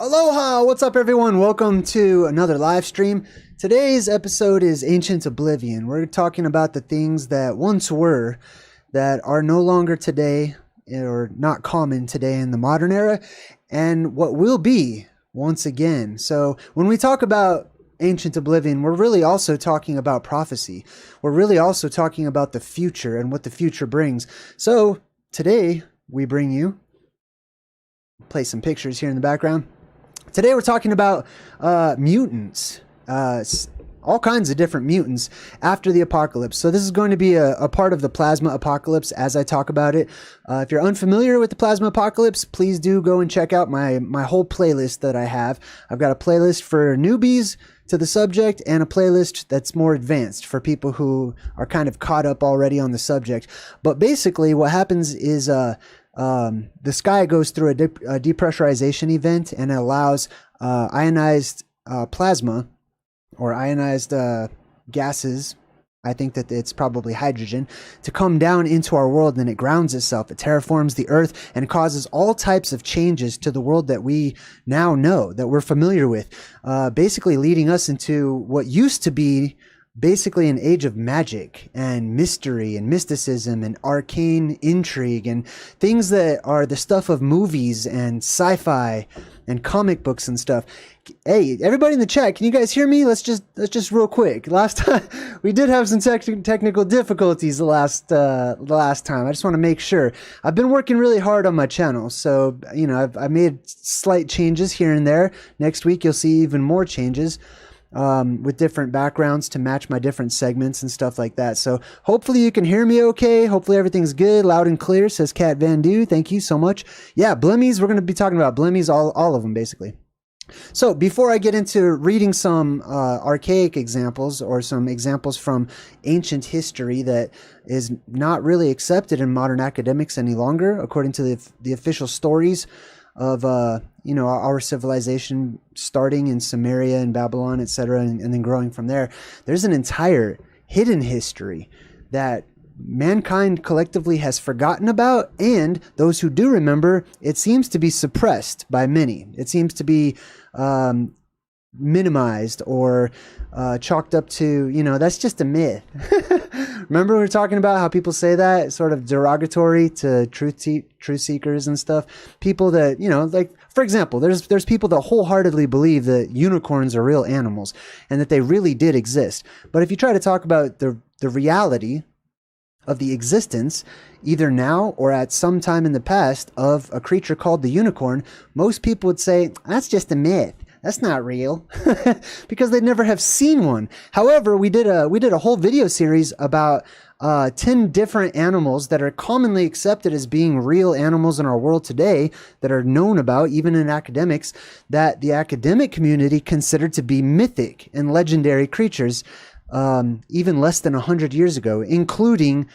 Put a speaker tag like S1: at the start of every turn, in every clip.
S1: Aloha! What's up, everyone? Welcome to another live stream. Today's episode is Ancient Oblivion. We're talking about the things that once were, that are no longer today, or not common today in the modern era, and what will be once again. So when we talk about Ancient Oblivion, we're really also talking about prophecy. We're really also talking about the future and what the future brings. So today we bring you, play some pictures here in the background. Today we're talking about mutants, all kinds of different mutants after the apocalypse. So this is going to be a part of the plasma apocalypse as I talk about it. If you're unfamiliar with the plasma apocalypse, please do go and check out my whole playlist that I have. I've got a playlist for newbies to the subject and a playlist that's more advanced for people who are kind of caught up already on the subject. But basically what happens is the sky goes through a depressurization event, and it allows ionized plasma or ionized gases, I think that it's probably hydrogen, to come down into our world, and it grounds itself. It terraforms the earth and causes all types of changes to the world that we now know, that we're familiar with, basically leading us into what used to be basically an age of magic and mystery and mysticism and arcane intrigue and things that are the stuff of movies and sci-fi and comic books and stuff. Hey, everybody in the chat, can you guys hear me? Let's just real quick. Last time we did have some technical difficulties the last time. I just want to make sure. I've been working really hard on my channel, so you know I've made slight changes here and there. Next week you'll see even more changes, with different backgrounds to match my different segments and stuff like that. So hopefully you can hear me okay. Hopefully everything's good, loud and clear, says Cat Van Du. Thank you so much. Yeah, blimmies, we're going to be talking about blimmies, all of them basically. So before I get into reading some archaic examples or some examples from ancient history that is not really accepted in modern academics any longer, according to the official stories of our civilization starting in Samaria and Babylon, etc., and then growing from there, there's an entire hidden history that mankind collectively has forgotten about, and those who do remember, it seems to be suppressed by many. It seems to be minimized or chalked up to, that's just a myth. Remember we were talking about how people say that, sort of derogatory to truth seekers and stuff? People that, like, for example, there's people that wholeheartedly believe that unicorns are real animals and that they really did exist. But if you try to talk about the reality of the existence, either now or at some time in the past, of a creature called the unicorn, most people would say, that's just a myth. That's not real, because they'd never have seen one. However, we did a whole video series about 10 different animals that are commonly accepted as being real animals in our world today, that are known about, even in academics, that the academic community considered to be mythic and legendary creatures, even less than 100 years ago, including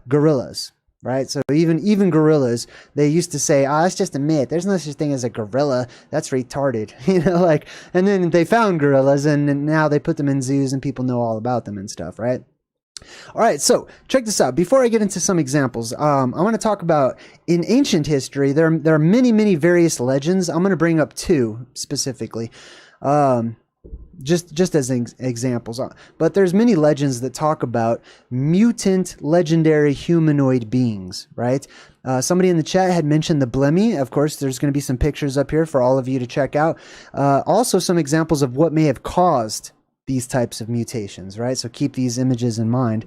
S1: gorillas. Right, so even gorillas, they used to say, that's just a myth. There's no such thing as a gorilla. That's retarded, and then they found gorillas, and now they put them in zoos, and people know all about them and stuff, right? All right, so check this out. Before I get into some examples, I want to talk about, in ancient history, there are many various legends. I'm going to bring up two specifically. Just as examples, but there's many legends that talk about mutant legendary humanoid beings, right? Somebody in the chat had mentioned the blimmy. Of course, there's going to be some pictures up here for all of you to check out. Also some examples of what may have caused these types of mutations, right? So keep these images in mind,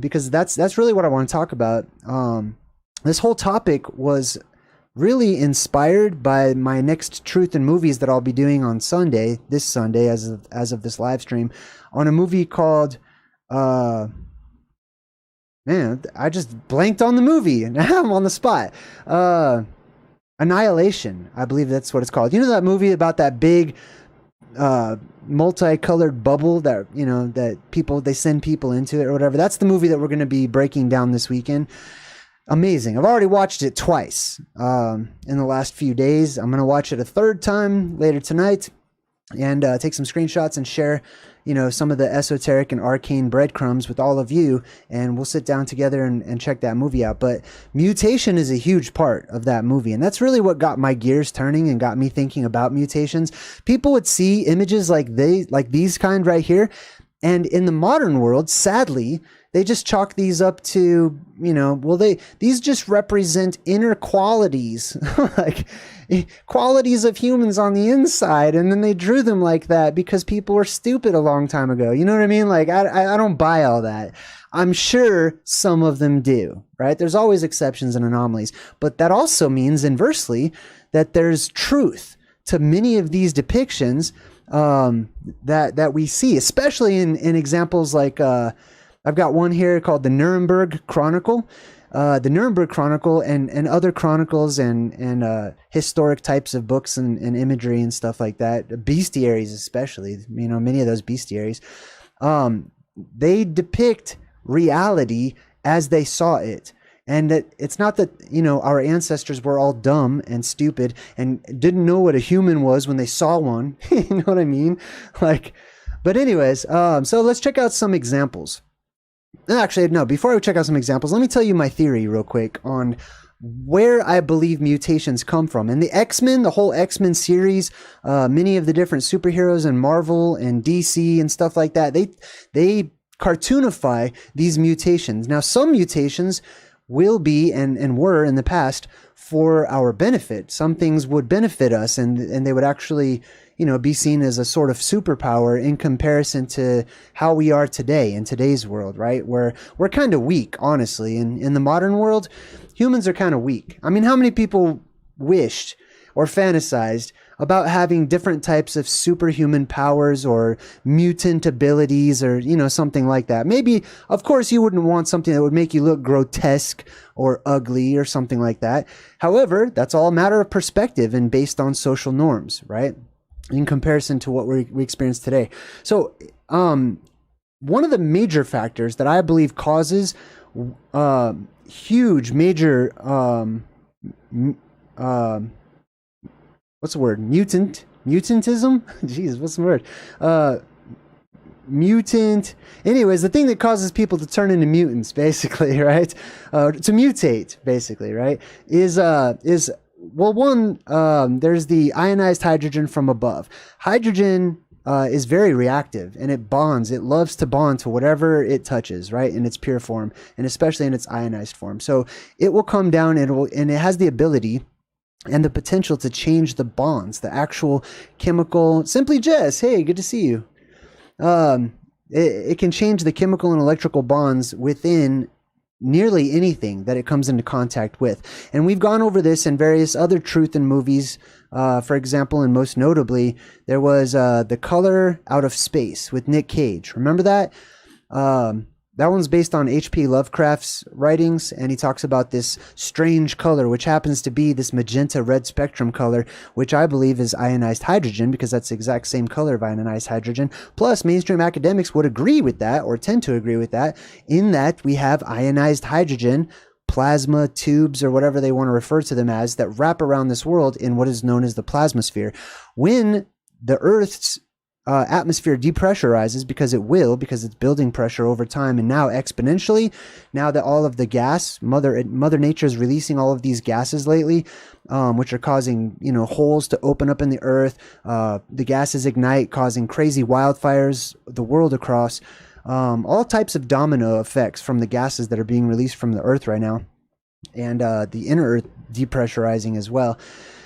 S1: because that's really what I want to talk about. This whole topic was really inspired by my next Truth in Movies that I'll be doing on Sunday, this Sunday, as of this live stream, on a movie called, man, I just blanked on the movie, and now I'm on the spot. Annihilation, I believe that's what it's called. You know that movie about that big, multicolored bubble that, that they send people into it or whatever? That's the movie that we're going to be breaking down this weekend. Amazing. I've already watched it twice in the last few days. I'm going to watch it a third time later tonight. and take some screenshots and share, some of the esoteric and arcane breadcrumbs with all of you, and we'll sit down together and check that movie out. But mutation is a huge part of that movie, and that's really what got my gears turning and got me thinking about mutations. People would see images like these kind right here, and in the modern world, sadly, they just chalk these up to, these just represent inner qualities, like qualities of humans on the inside. And then they drew them like that because people were stupid a long time ago. You know what I mean? Like, I don't buy all that. I'm sure some of them do, right? There's always exceptions and anomalies, but that also means inversely that there's truth to many of these depictions that we see, especially in examples like, I've got one here called the Nuremberg Chronicle. The Nuremberg Chronicle and other chronicles and historic types of books and imagery and stuff like that, bestiaries especially, many of those bestiaries, they depict reality as they saw it. And it's not that, our ancestors were all dumb and stupid and didn't know what a human was when they saw one. You know what I mean? But anyways, so let's check out some examples. Actually, no, before I check out some examples, let me tell you my theory real quick on where I believe mutations come from. And the X-Men, the whole X-Men series, many of the different superheroes in Marvel and DC and stuff like that, they cartoonify these mutations. Now, some mutations will be and were in the past for our benefit. Some things would benefit us and they would actually, be seen as a sort of superpower in comparison to how we are today in today's world, right? Where we're kind of weak, honestly. In the modern world, humans are kind of weak. I mean, how many people wished or fantasized about having different types of superhuman powers or mutant abilities or, something like that? Maybe, of course, you wouldn't want something that would make you look grotesque or ugly or something like that. However, that's all a matter of perspective and based on social norms, right? In comparison to what we experience today. So, one of the major factors that I believe causes huge, major, what's the word? Mutantism? Jeez, what's the word? Mutant. Anyways, the thing that causes people to turn into mutants, basically, right? To mutate, basically, right? Well, one, there's the ionized hydrogen from above. Hydrogen is very reactive and it bonds. It loves to bond to whatever it touches, right? In its pure form and especially in its ionized form. So it will come down and it has the ability and the potential to change the bonds, the actual chemical. Simply Jess, hey, good to see you. It can change the chemical and electrical bonds within nearly anything that it comes into contact with. And we've gone over this in various other truth in movies. For example, and most notably, there was The Color Out of Space with Nick Cage. Remember that? That one's based on H.P. Lovecraft's writings, and he talks about this strange color, which happens to be this magenta red spectrum color, which I believe is ionized hydrogen, because that's the exact same color of ionized hydrogen. Plus, mainstream academics would agree with that, or tend to agree with that, in that we have ionized hydrogen, plasma tubes, or whatever they want to refer to them as, that wrap around this world in what is known as the plasmasphere. When the Earth's atmosphere depressurizes, because it's building pressure over time, and now exponentially, now that all of the gas, Mother Nature is releasing all of these gases lately, which are causing, holes to open up in the earth. The gases ignite, causing crazy wildfires the world across. All types of domino effects from the gases that are being released from the earth right now, and the inner earth depressurizing as well.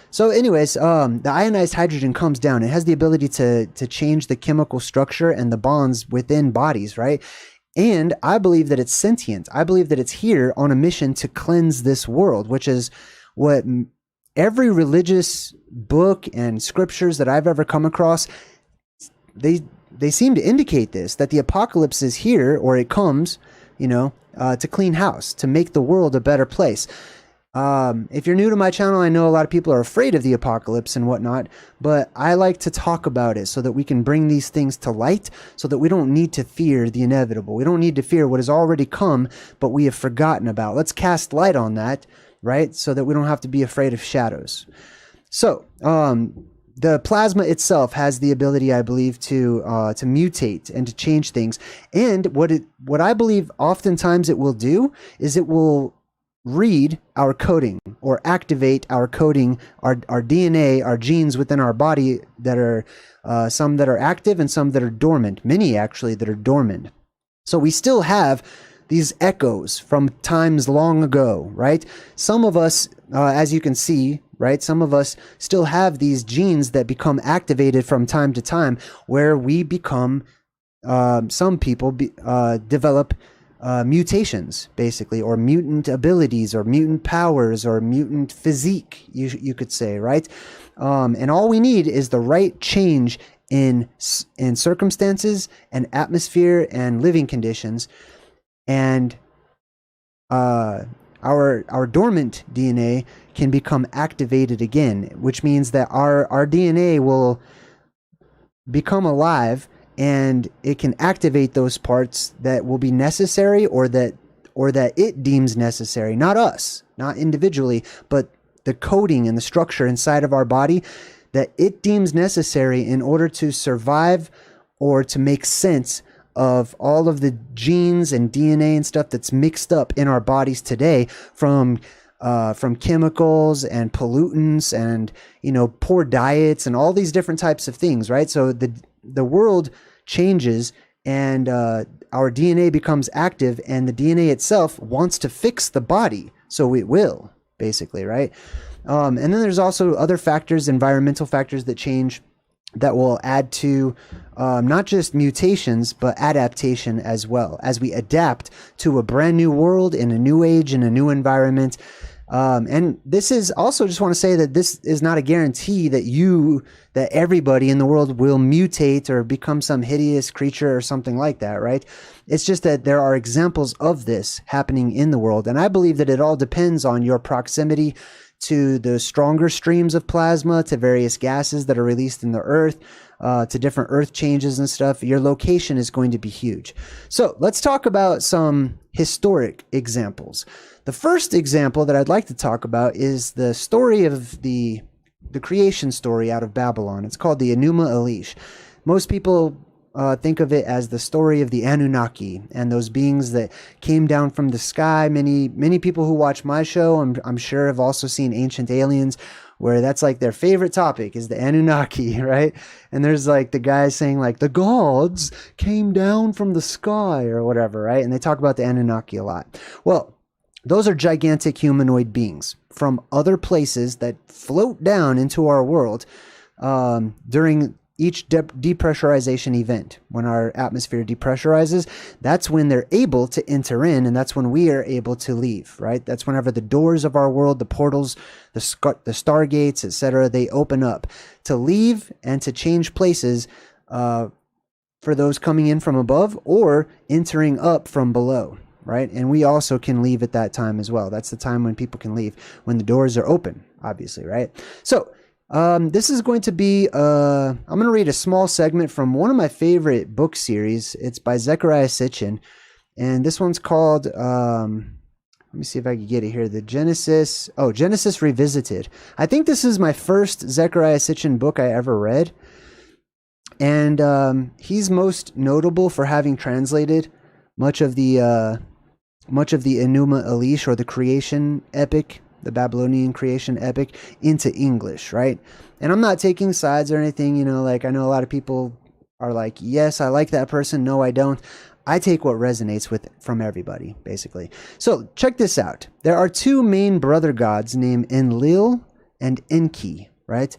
S1: So anyways, the ionized hydrogen comes down. It has the ability to change the chemical structure and the bonds within bodies, right? And I believe that it's sentient. I believe that it's here on a mission to cleanse this world, which is what every religious book and scriptures that I've ever come across, they seem to indicate this, that the apocalypse is here, or it comes, to clean house, to make the world a better place. If you're new to my channel, I know a lot of people are afraid of the apocalypse and whatnot, but I like to talk about it so that we can bring these things to light, so that we don't need to fear the inevitable. We don't need to fear what has already come, but we have forgotten about. Let's cast light on that, right? So that we don't have to be afraid of shadows. So, the plasma itself has the ability, I believe, to mutate and to change things. And what I believe oftentimes it will do is it will read our coding or activate our coding, our DNA, our genes within our body that are some that are active and some that are dormant, many actually that are dormant. So we still have these echoes from times long ago, right? Some of us, as you can see, right, some of us still have these genes that become activated from time to time, where we become, some people develop mutations, basically, or mutant abilities, or mutant powers, or mutant physique, you could say, right? And all we need is the right change in circumstances and atmosphere and living conditions, and our dormant DNA can become activated again, which means that our DNA will become alive, and it can activate those parts that will be necessary, or that it deems necessary. Not us, not individually, but the coding and the structure inside of our body that it deems necessary in order to survive or to make sense of all of the genes and DNA and stuff that's mixed up in our bodies today from chemicals and pollutants and, poor diets and all these different types of things, right? So the world changes, and our DNA becomes active, and the DNA itself wants to fix the body, so it will, basically, right? And then there's also other factors, environmental factors that change, that will add to not just mutations, but adaptation as well, as we adapt to a brand new world in a new age, in a new environment. And this is also, just want to say that this is not a guarantee that everybody in the world will mutate or become some hideous creature or something like that, right? It's just that there are examples of this happening in the world. And I believe that it all depends on your proximity to the stronger streams of plasma, to various gases that are released in the earth, to different earth changes and stuff. Your location is going to be huge. So let's talk about some historic examples. The first example that I'd like to talk about is the story of the creation story out of Babylon. It's called the Enuma Elish. Most people think of it as the story of the Anunnaki and those beings that came down from the sky. Many people who watch my show, I'm sure, have also seen Ancient Aliens, where that's like their favorite topic is the Anunnaki, right? And there's like the guys saying like the gods came down from the sky or whatever, right? And they talk about the Anunnaki a lot. Well, those are gigantic humanoid beings from other places that float down into our world during each depressurization event. When our atmosphere depressurizes, that's when they're able to enter in, and that's when we are able to leave, right? That's whenever the doors of our world, the portals, the stargates, etc., they open up to leave and to change places for those coming in from above or entering up from below, right? And we also can leave at that time as well. That's the time when people can leave, when the doors are open, obviously, right? So this is going to be, I'm going to read a small segment from one of my favorite book series. It's by Zecharia Sitchin, and this one's called, let me see if I can get it here, Genesis Revisited. I think this is my first Zecharia Sitchin book I ever read, and he's most notable for having translated much of the Enuma Elish, or the creation epic, the Babylonian creation epic, into English, right? And I'm not taking sides or anything, like I know a lot of people are like, yes, I like that person. No, I don't. I take what resonates from everybody, basically. So check this out. There are two main brother gods named Enlil and Enki, right?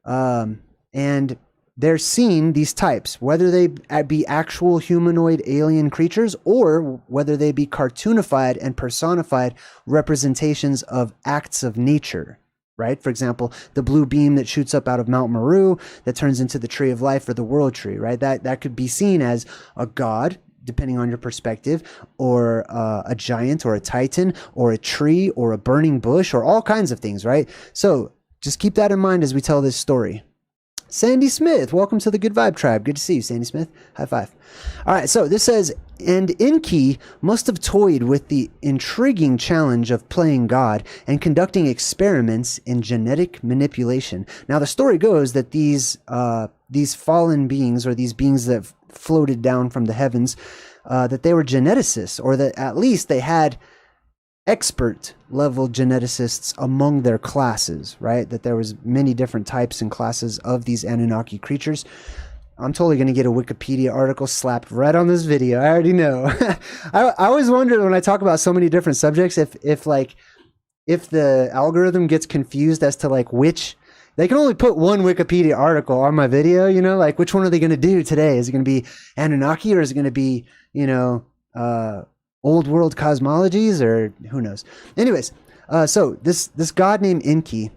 S1: And they're seen, these types, whether they be actual humanoid alien creatures or whether they be cartoonified and personified representations of acts of nature, right? For example, the blue beam that shoots up out of Mount Meru that turns into the tree of life, or the world tree, right? That could be seen as a god, depending on your perspective, or a giant, or a titan, or a tree, or a burning bush, or all kinds of things, right? So just keep that in mind as we tell this story. Sandy Smith, welcome to the Good Vibe Tribe. Good to see you, Sandy Smith. High five. All right, so this says, and Enki must have toyed with the intriguing challenge of playing God and conducting experiments in genetic manipulation. Now, the story goes that these fallen beings, or these beings that floated down from the heavens, that they were geneticists, or that at least they had expert level geneticists among their classes, right? That there was many different types and classes of these Anunnaki creatures. I'm totally going to get a Wikipedia article slapped right on this video. I already know. I always wondered when I talk about so many different subjects, if the algorithm gets confused as to like which, they can only put one Wikipedia article on my video, you know, like which one are they going to do today? Is it going to be Anunnaki, or is it going to be, you know, old world cosmologies, or who knows? Anyways, so this god named Enki,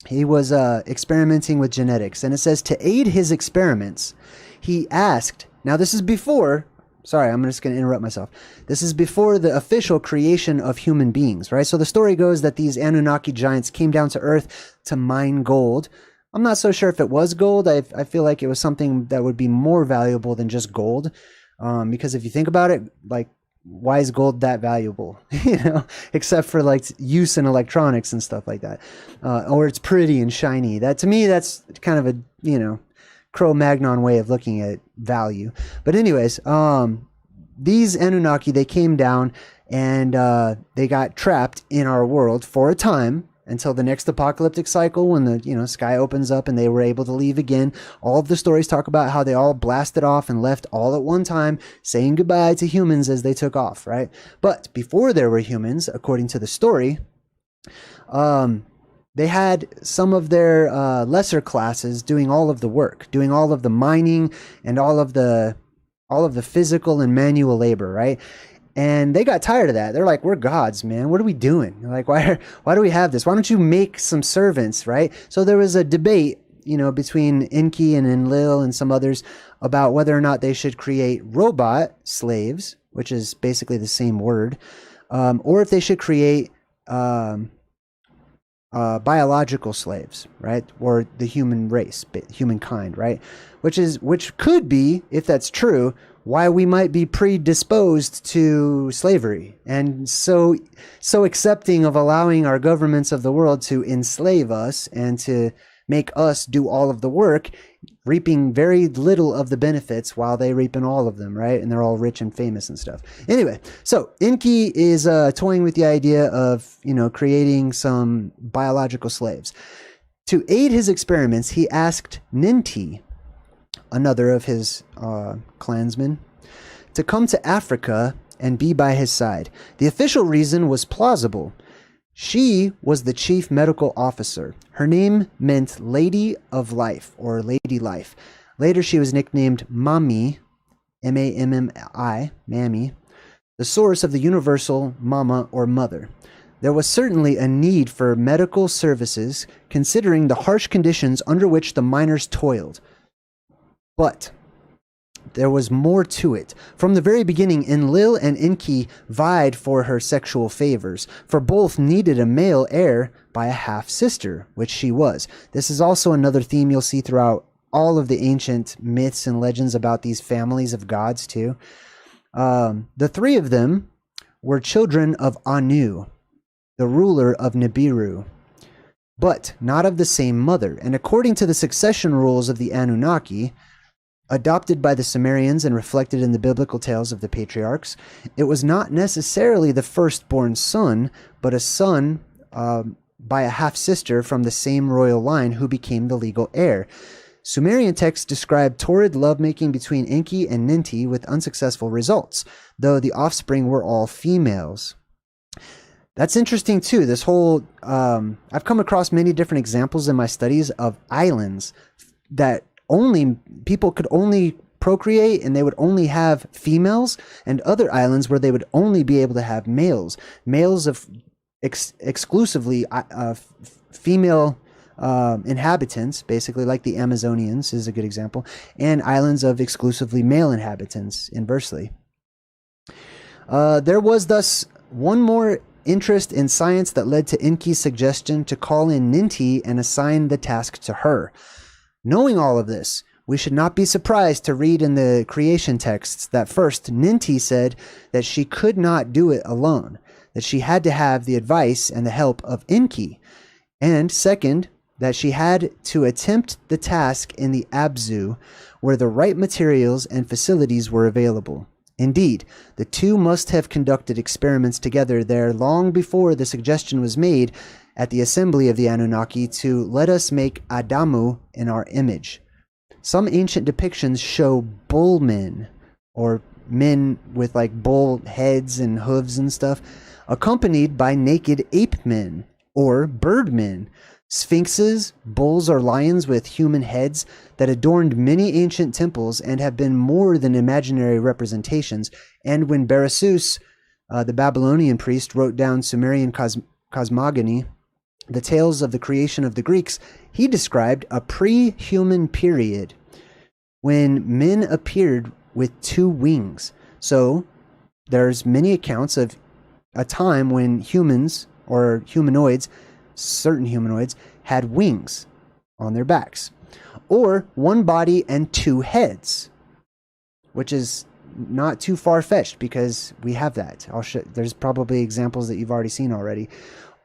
S1: he was experimenting with genetics, and it says to aid his experiments, he asked, now this is before, sorry, I'm just going to interrupt myself. This is before the official creation of human beings, right? So the story goes that these Anunnaki giants came down to Earth to mine gold. I'm not so sure if it was gold. I feel like it was something that would be more valuable than just gold. Because if you think about it, like, why is gold that valuable? You know, except for like use in electronics and stuff like that. Or it's pretty and shiny. That, to me, that's kind of a, you know, Cro-Magnon way of looking at value. But anyways, these Anunnaki, they came down and they got trapped in our world for a time, until the next apocalyptic cycle, when the, you know, sky opens up and they were able to leave again. All of the stories talk about how they all blasted off and left all at one time, saying goodbye to humans as they took off, right? But before there were humans, according to the story, they had some of their lesser classes doing all of the work, doing all of the mining and all of the physical and manual labor, right? And they got tired of that. They're like, we're gods, man. What are we doing? Like, why do we have this? Why don't you make some servants, right? So there was a debate, you know, between Enki and Enlil and some others about whether or not they should create robot slaves, which is basically the same word, or if they should create biological slaves, right? Or the human race, humankind, right? Which could be, if that's true, why we might be predisposed to slavery and so accepting of allowing our governments of the world to enslave us and to make us do all of the work, reaping very little of the benefits while they reaping all of them, right? And they're all rich and famous and stuff. Anyway, so Enki is toying with the idea of, you know, creating some biological slaves. To aid his experiments, he asked Ninti, another of his clansmen, to come to Africa and be by his side. The official reason was plausible. She was the chief medical officer. Her name meant Lady of Life, or Lady Life. Later she was nicknamed Mami, M-A-M-M-I, Mammy, the source of the universal mama or mother. There was certainly a need for medical services, considering the harsh conditions under which the miners toiled. But there was more to it. From the very beginning, Enlil and Enki vied for her sexual favors, for both needed a male heir by a half-sister, which she was. This is also another theme you'll see throughout all of the ancient myths and legends about these families of gods, too. The three of them were children of Anu, the ruler of Nibiru, but not of the same mother. And according to the succession rules of the Anunnaki, adopted by the Sumerians and reflected in the biblical tales of the patriarchs, it was not necessarily the firstborn son, but a son by a half-sister from the same royal line who became the legal heir. Sumerian texts describe torrid lovemaking between Enki and Ninti with unsuccessful results, though the offspring were all females. That's interesting too. This whole, I've come across many different examples in my studies of islands that people could only procreate and they would only have females, and other islands where they would only be able to have males of exclusively female inhabitants, basically, like the Amazonians is a good example, and islands of exclusively male inhabitants, inversely. There was thus one more interest in science that led to Enki's suggestion to call in Ninti and assign the task to her. Knowing all of this, we should not be surprised to read in the creation texts that first, Ninti said that she could not do it alone, that she had to have the advice and the help of Enki. And second, that she had to attempt the task in the Abzu, where the right materials and facilities were available. Indeed, the two must have conducted experiments together there long before the suggestion was made at the assembly of the Anunnaki to let us make Adamu in our image. Some ancient depictions show bull men, or men with like bull heads and hooves and stuff, accompanied by naked ape men, or bird men, sphinxes, bulls or lions with human heads that adorned many ancient temples and have been more than imaginary representations. And when Berossus, the Babylonian priest, wrote down Sumerian cosmogony, the tales of the creation of the Greeks, he described a pre-human period when men appeared with two wings. So there's many accounts of a time when humans or humanoids, certain humanoids, had wings on their backs, or one body and two heads, which is not too far-fetched because we have that. There's probably examples that you've already seen already.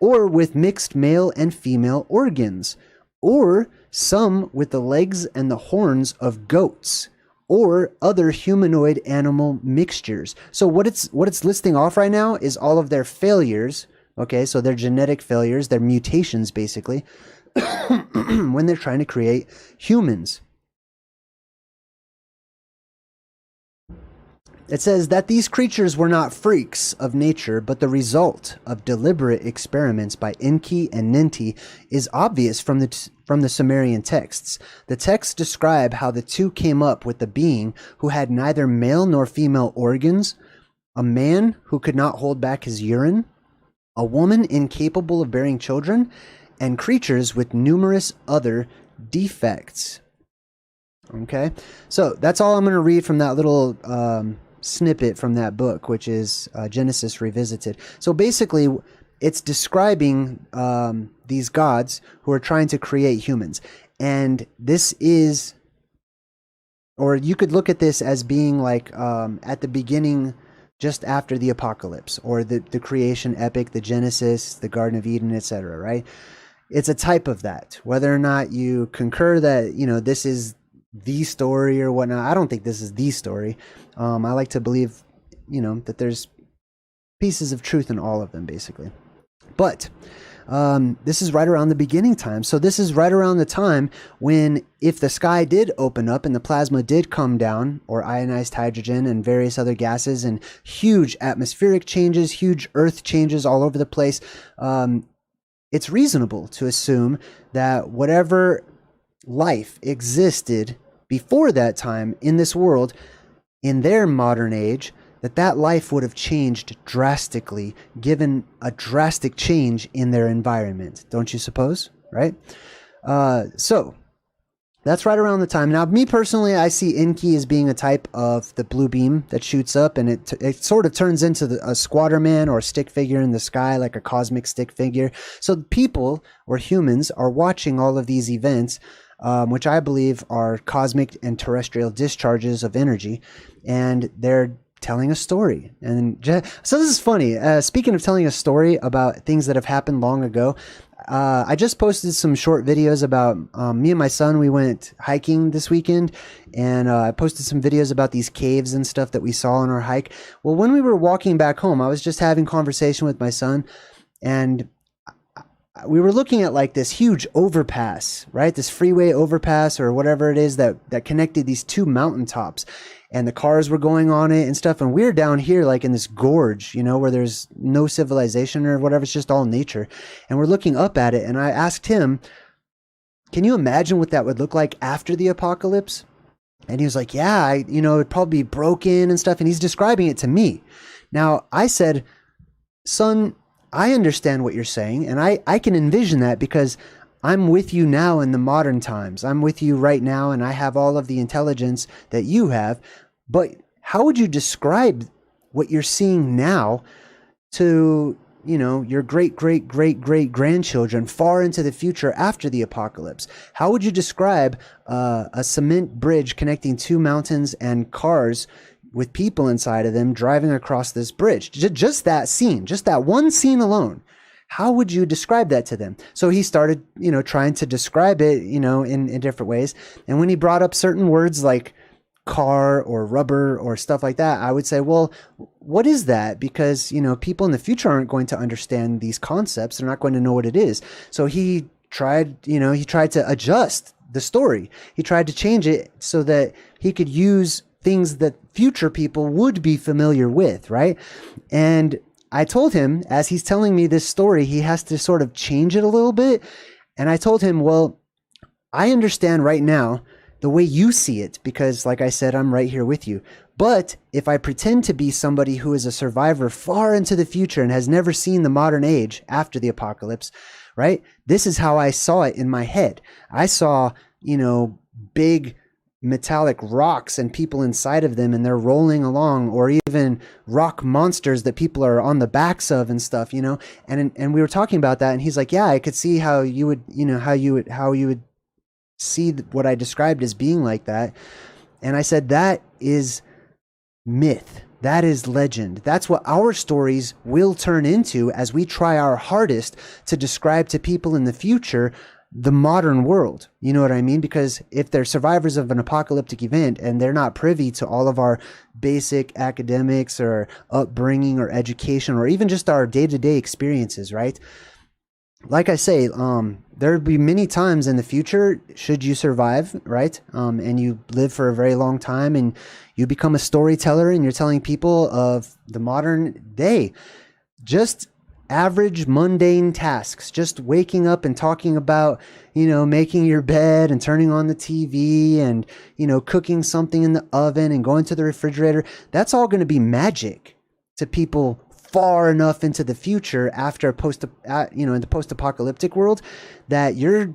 S1: Or with mixed male and female organs, or some with the legs and the horns of goats, or other humanoid animal mixtures. So what it's listing off right now is all of their failures. Okay, so their genetic failures, their mutations, basically, when they're trying to create humans. It says that these creatures were not freaks of nature, but the result of deliberate experiments by Enki and Ninti is obvious from the Sumerian texts. The texts describe how the two came up with a being who had neither male nor female organs, a man who could not hold back his urine, a woman incapable of bearing children, and creatures with numerous other defects. Okay, so that's all I'm going to read from that little snippet from that book, which is Genesis Revisited. So basically, it's describing these gods who are trying to create humans. And this is, or you could look at this as being like at the beginning, just after the apocalypse, or the creation epic, the Genesis, the Garden of Eden, etc., right? It's a type of that. Whether or not you concur that, you know, this is the story or whatnot, I don't think this is the story. I like to believe, you know, that there's pieces of truth in all of them, basically. But this is right around the beginning time. So this is right around the time when, if the sky did open up and the plasma did come down, or ionized hydrogen and various other gases, and huge atmospheric changes, huge earth changes all over the place, it's reasonable to assume that whatever life existed before that time in this world, in their modern age, that life would have changed drastically, given a drastic change in their environment. Don't you suppose? Right? So that's right around the time. Now, me personally, I see Enki as being a type of the blue beam that shoots up, and it sort of turns into a squatter man or a stick figure in the sky, like a cosmic stick figure. So people, or humans, are watching all of these events, which I believe are cosmic and terrestrial discharges of energy, and they're telling a story. And so this is funny. Speaking of telling a story about things that have happened long ago, I just posted some short videos about me and my son. We went hiking this weekend, and I posted some videos about these caves and stuff that we saw on our hike. Well, when we were walking back home, I was just having conversation with my son, and we were looking at like this huge overpass, right? This freeway overpass or whatever it is that connected these two mountaintops, and the cars were going on it and stuff. And we're down here like in this gorge, you know, where there's no civilization or whatever. It's just all nature. And we're looking up at it. And I asked him, can you imagine what that would look like after the apocalypse? And he was like, yeah, it'd probably be broken and stuff. And he's describing it to me. Now I said, son, I understand what you're saying, and I can envision that because I'm with you now in the modern times. I'm with you right now, and I have all of the intelligence that you have. But how would you describe what you're seeing now to your great great great great grandchildren far into the future after the apocalypse? How would you describe a cement bridge connecting two mountains and cars with people inside of them driving across this bridge? Just that scene, just that one scene alone. How would you describe that to them? So he started, trying to describe it, in different ways. And when he brought up certain words like car or rubber or stuff like that, I would say, well, what is that? Because, people in the future aren't going to understand these concepts. They're not going to know what it is. So he tried to adjust the story. He tried to change it so that he could use things that future people would be familiar with, right? And I told him, as he's telling me this story, he has to sort of change it a little bit. And I told him, well, I understand right now the way you see it, because like I said, I'm right here with you. But if I pretend to be somebody who is a survivor far into the future and has never seen the modern age after the apocalypse, right? This is how I saw it in my head. I saw, big metallic rocks and people inside of them, and they're rolling along, or even rock monsters that people are on the backs of and stuff, and we were talking about that, and he's like, yeah, I could see how you would, how you would see what I described as being like that. And I said, that is myth. That is legend. That's what our stories will turn into as we try our hardest to describe to people in the future the modern world. You know what I mean? Because if they're survivors of an apocalyptic event and they're not privy to all of our basic academics or upbringing or education or even just our day-to-day experiences, right? Like I say, there'll be many times in the future, should you survive, right? And you live for a very long time and you become a storyteller and you're telling people of the modern day, just average mundane tasks, just waking up and talking about, making your bed and turning on the TV and, cooking something in the oven and going to the refrigerator. That's all going to be magic to people far enough into the future after in the post-apocalyptic world, that you're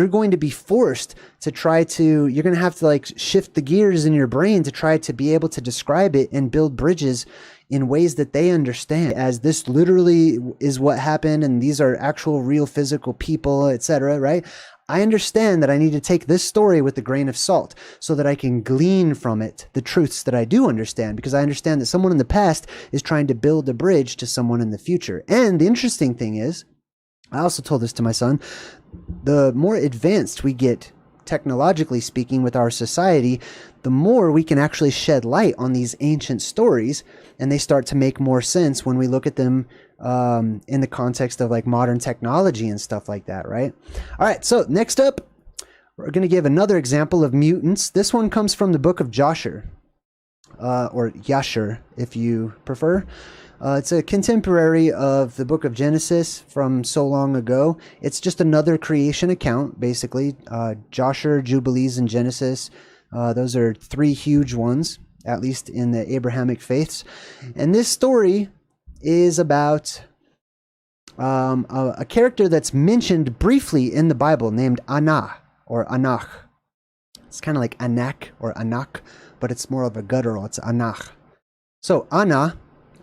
S1: going to be forced to you're going to have to shift the gears in your brain to try to be able to describe it and build bridges in ways that they understand, as this literally is what happened and these are actual real physical people, etc., right? I understand that I need to take this story with a grain of salt so that I can glean from it the truths that I do understand, because I understand that someone in the past is trying to build a bridge to someone in the future. And the interesting thing is, I also told this to my son, the more advanced we get technologically speaking with our society, the more we can actually shed light on these ancient stories, and they start to make more sense when we look at them in the context of modern technology and stuff like that, right? All right, so next up, we're going to give another example of mutants. This one comes from the book of Joshua, or Yashar, if you prefer. It's a contemporary of the book of Genesis from so long ago. It's just another creation account, basically. Joshua, Jubilees, and Genesis. Those are three huge ones, at least in the Abrahamic faiths. And this story is about a character that's mentioned briefly in the Bible named Anah, or Anach. It's kind of like Anak or Anak, but it's more of a guttural. It's Anach. So Anah,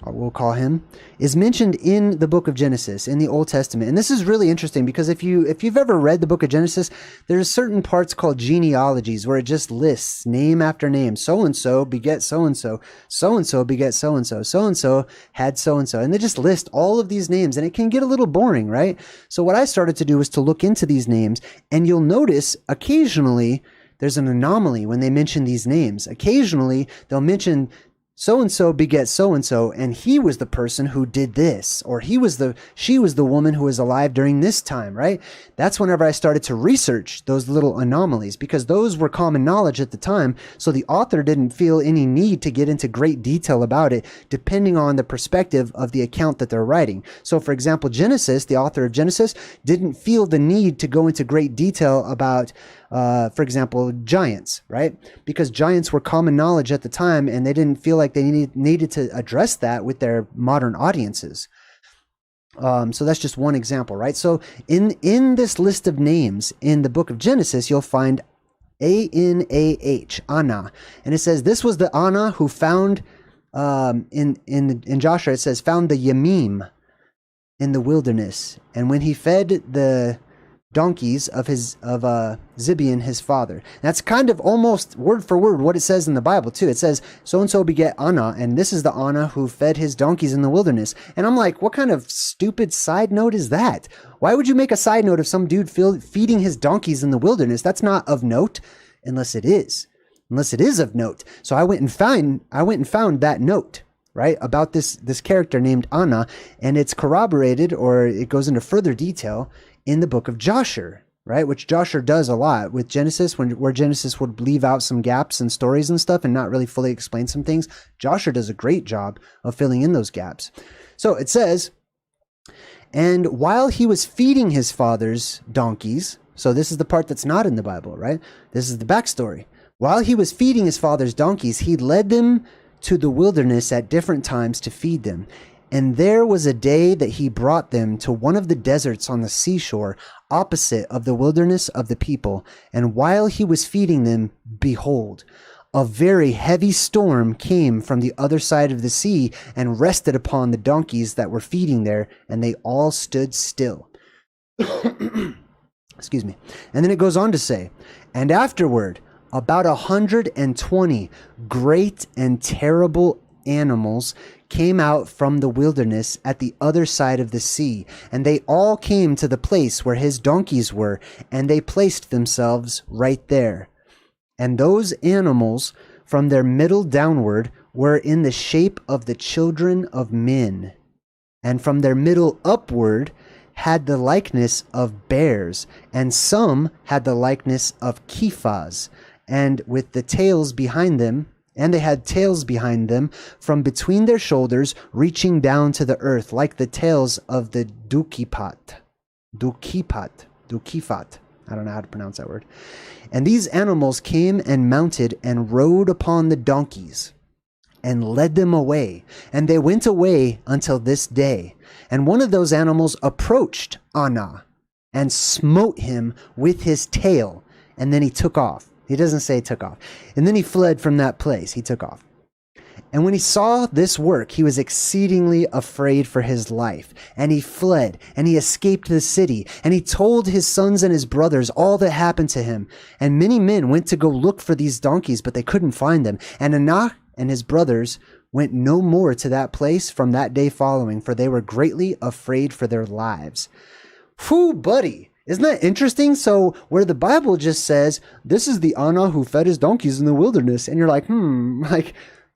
S1: we'll call him, is mentioned in the book of Genesis in the Old Testament. And this is really interesting because if you've ever read the book of Genesis, there's certain parts called genealogies where it just lists name after name. So-and-so beget so-and-so, so-and-so beget so-and-so, so-and-so had so-and-so. And they just list all of these names, and it can get a little boring, right? So what I started to do was to look into these names, and you'll notice occasionally there's an anomaly when they mention these names. Occasionally they'll mention so-and-so beget so-and-so, and he was the person who did this, or she was the woman who was alive during this time, right? That's whenever I started to research those little anomalies, because those were common knowledge at the time, so the author didn't feel any need to get into great detail about it, depending on the perspective of the account that they're writing. So, for example, Genesis, the author of Genesis, didn't feel the need to go into great detail about for example, giants, right? Because giants were common knowledge at the time, and they didn't feel like they needed to address that with their modern audiences. So that's just one example, right? So in this list of names in the book of Genesis, you'll find Anah, Anah, and it says this was the Anah who found in Joshua. It says found the Yamim. in the wilderness, and when he fed the donkeys of Zibeon his father. That's kind of almost word for word what it says in the Bible too. It says so and so beget Anna, and this is the Anna who fed his donkeys in the wilderness. And I'm like, what kind of stupid side note is that? Why would you make a side note of some dude feeding his donkeys in the wilderness? That's not of note, unless it is of note. So I went and found that note, right, about this character named Anna, and it's corroborated, or it goes into further detail in the book of Joshua, right? Which Joshua does a lot with Genesis, where Genesis would leave out some gaps and stories and stuff and not really fully explain some things. Joshua does a great job of filling in those gaps. So it says, and while he was feeding his father's donkeys, so this is the part that's not in the Bible, right? This is the backstory. While he was feeding his father's donkeys, he led them to the wilderness at different times to feed them. And there was a day that he brought them to one of the deserts on the seashore, opposite of the wilderness of the people. And while he was feeding them, behold, a very heavy storm came from the other side of the sea and rested upon the donkeys that were feeding there, and they all stood still. Excuse me. And then it goes on to say, and afterward, about 120 great and terrible animals came out from the wilderness at the other side of the sea, and they all came to the place where his donkeys were, and they placed themselves right there. And those animals, from their middle downward, were in the shape of the children of men, and from their middle upward had the likeness of bears, and some had the likeness of kephas, and with the tails behind them, and they had tails behind them from between their shoulders, reaching down to the earth, like the tails of the dukifat. I don't know how to pronounce that word. And these animals came and mounted and rode upon the donkeys and led them away. And they went away until this day. And one of those animals approached Anna and smote him with his tail. And then he took off. He doesn't say he took off. And then he fled from that place. He took off. And when he saw this work, he was exceedingly afraid for his life. And he fled, and he escaped the city. And he told his sons and his brothers all that happened to him. And many men went to go look for these donkeys, but they couldn't find them. And Anna and his brothers went no more to that place from that day following, for they were greatly afraid for their lives. Whew, buddy. Isn't that interesting? So where the Bible just says, this is the Anna who fed his donkeys in the wilderness. And you're like,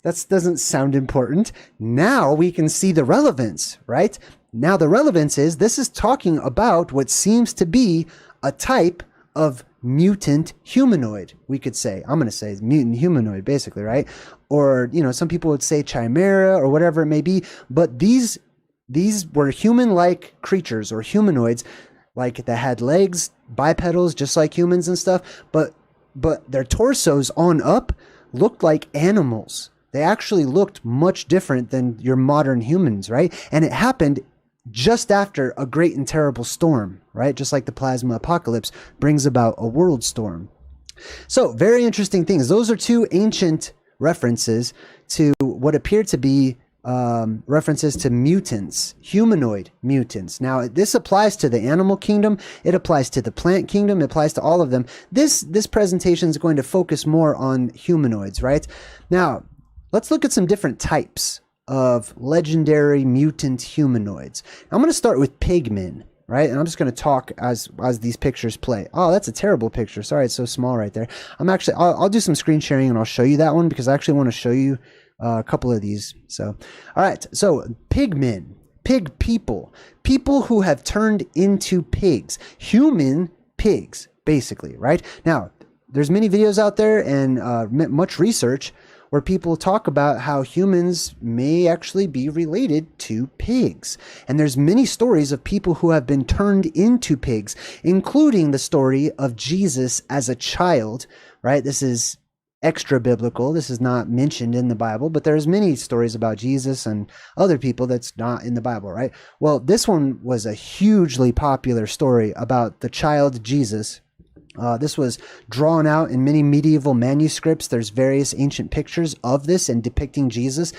S1: that doesn't sound important. Now we can see the relevance, right? Now the relevance is this is talking about what seems to be a type of mutant humanoid, we could say. I'm going to say mutant humanoid, basically, right? Or, some people would say chimera or whatever it may be. But these were human-like creatures or humanoids, like that had legs, bipedals, just like humans and stuff, but their torsos on up looked like animals. They actually looked much different than your modern humans, right? And it happened just after a great and terrible storm, right? Just like the plasma apocalypse brings about a world storm. So very interesting things. Those are two ancient references to what appear to be references to mutants, humanoid mutants. Now, this applies to the animal kingdom. It applies to the plant kingdom. It applies to all of them. This presentation is going to focus more on humanoids, right? Now, let's look at some different types of legendary mutant humanoids. I'm going to start with pigmen, right? And I'm just going to talk as these pictures play. Oh, that's a terrible picture. Sorry, it's so small right there. I'll do some screen sharing and I'll show you that one because I actually want to show you a couple of these. So, all right. So pigmen, pig people who have turned into pigs, human pigs, basically, right? Now, there's many videos out there and much research where people talk about how humans may actually be related to pigs. And there's many stories of people who have been turned into pigs, including the story of Jesus as a child, right? This is extra biblical. This is not mentioned in the Bible, but there's many stories about Jesus and other people that's not in the Bible, right? Well, this one was a hugely popular story about the child Jesus This was drawn out in many medieval manuscripts. There's various ancient pictures of this and depicting Jesus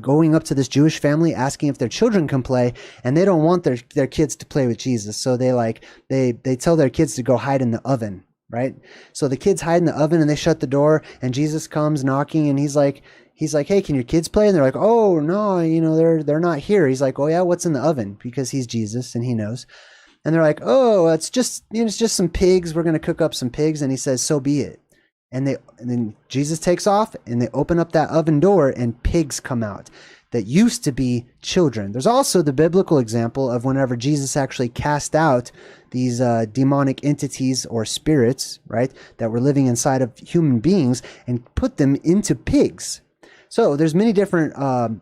S1: going up to this Jewish family, asking if their children can play, and they don't want their kids to play with Jesus. So they tell their kids to go hide in the oven, right? So the kids hide in the oven and they shut the door, and Jesus comes knocking, and he's like, hey, can your kids play? And they're like, oh no, they're not here. He's like, oh yeah, what's in the oven? Because he's Jesus and he knows. And they're like, oh, it's just some pigs. We're going to cook up some pigs. And he says, so be it. And then Jesus takes off, and they open up that oven door, and pigs come out that used to be children. There's also the biblical example of whenever Jesus actually cast out these demonic entities or spirits, right, that were living inside of human beings and put them into pigs. So there's many different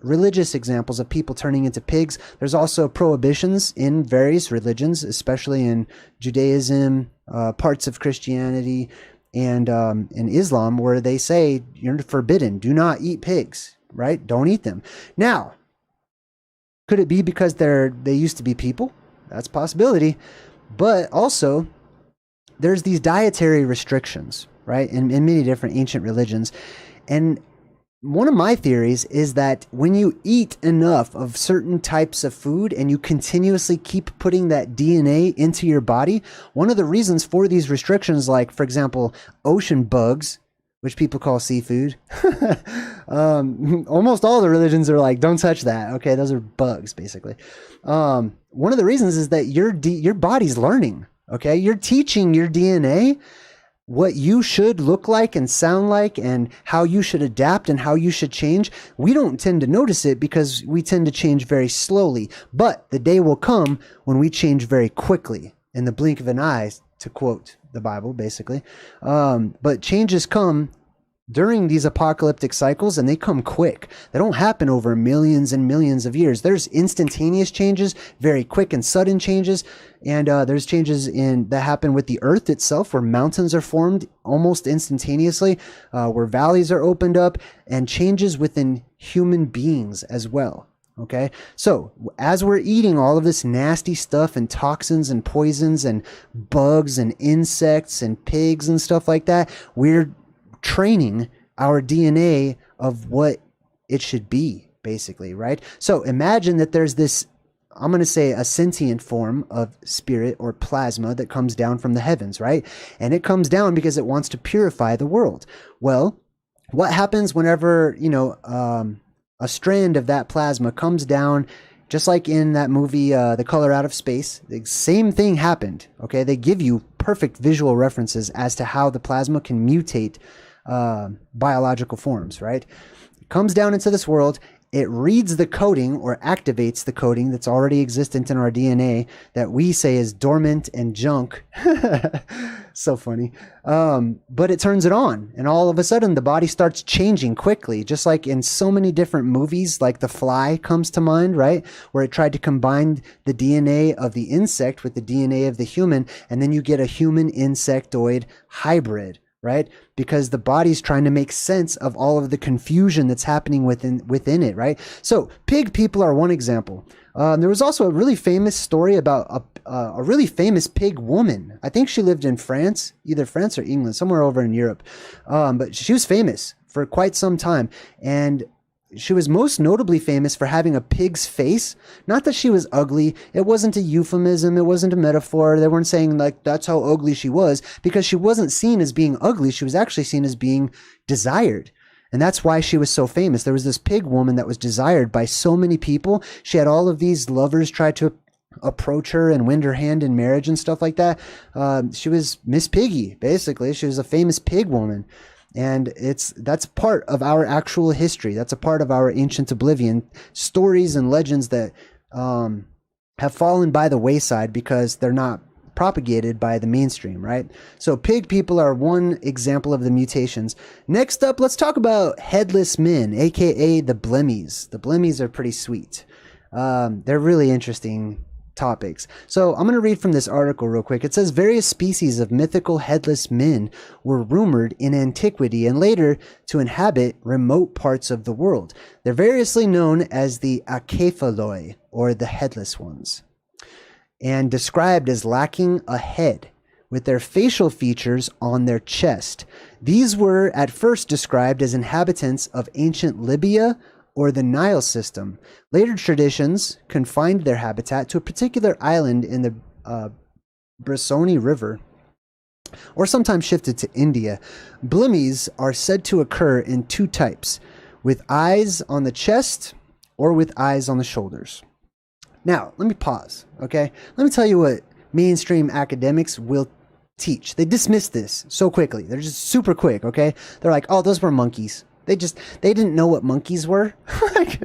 S1: religious examples of people turning into pigs. There's also prohibitions in various religions, especially in Judaism, parts of Christianity, and in Islam, where they say you're forbidden. Do not eat pigs, right? Don't eat them. Now, could it be because they used to be people? That's a possibility. But also, there's these dietary restrictions, right, in many different ancient religions. And one of my theories is that when you eat enough of certain types of food and you continuously keep putting that DNA into your body, one of the reasons for these restrictions, like, for example, ocean bugs, which people call seafood, almost all the religions are like, don't touch that. Okay, those are bugs, basically. One of the reasons is that your body's learning, okay? You're teaching your DNA what you should look like and sound like and how you should adapt and how you should change. We don't tend to notice it because we tend to change very slowly. But the day will come when we change very quickly, in the blink of an eye, to quote the Bible, basically. But changes come during these apocalyptic cycles, and they come quick. They don't happen over millions and millions of years. There's instantaneous changes, very quick and sudden changes, and there's changes that happen with the earth itself, where mountains are formed almost instantaneously, where valleys are opened up, and changes within human beings as well. Okay, so as we're eating all of this nasty stuff and toxins and poisons and bugs and insects and pigs and stuff like that, we're training our DNA of what it should be, basically, right? So imagine that there's this, I'm going to say, a sentient form of spirit or plasma that comes down from the heavens, right? And it comes down because it wants to purify the world. Well, what happens whenever, a strand of that plasma comes down, just like in that movie, The Color Out of Space? The same thing happened, okay? They give you perfect visual references as to how the plasma can mutate biological forms, right? It comes down into this world. It reads the coding or activates the coding that's already existent in our DNA that we say is dormant and junk. So funny. But it turns it on, and all of a sudden the body starts changing quickly, just like in so many different movies, like The Fly comes to mind, right? Where it tried to combine the DNA of the insect with the DNA of the human, and then you get a human insectoid hybrid, right? Because the body's trying to make sense of all of the confusion that's happening within it, right? So pig people are one example. There was also a really famous story about a really famous pig woman. I think she lived in France, either France or England, somewhere over in Europe. But she was famous for quite some time. And she was most notably famous for having a pig's face. Not that she was ugly. It wasn't a euphemism. It wasn't a metaphor. They weren't saying like that's how ugly she was, because she wasn't seen as being ugly. She was actually seen as being desired. And that's why she was so famous. There was this pig woman that was desired by so many people. She had all of these lovers try to approach her and win her hand in marriage and stuff like that. She was Miss Piggy, basically. She was a famous pig woman. And that's part of our actual history. That's a part of our ancient Oblivion stories and legends that have fallen by the wayside because they're not propagated by the mainstream, right? So pig people are one example of the mutations. Next up, let's talk about headless men, aka the blemmies. The blemmies are pretty sweet. They're really interesting topics. So I'm going to read from this article real quick. It says various species of mythical headless men were rumored in antiquity and later to inhabit remote parts of the world. They're variously known as the acephaloi, or the headless ones, and described as lacking a head, with their facial features on their chest. These were at first described as inhabitants of ancient Libya or the Nile system. Later traditions confined their habitat to a particular island in the Bressoni River, or sometimes shifted to India. Blimmies are said to occur in two types, with eyes on the chest or with eyes on the shoulders. Now, let me pause, okay? Let me tell you what mainstream academics will teach. They dismiss this so quickly. They're just super quick, okay? They're like, oh, those were monkeys. They didn't know what monkeys were. Like,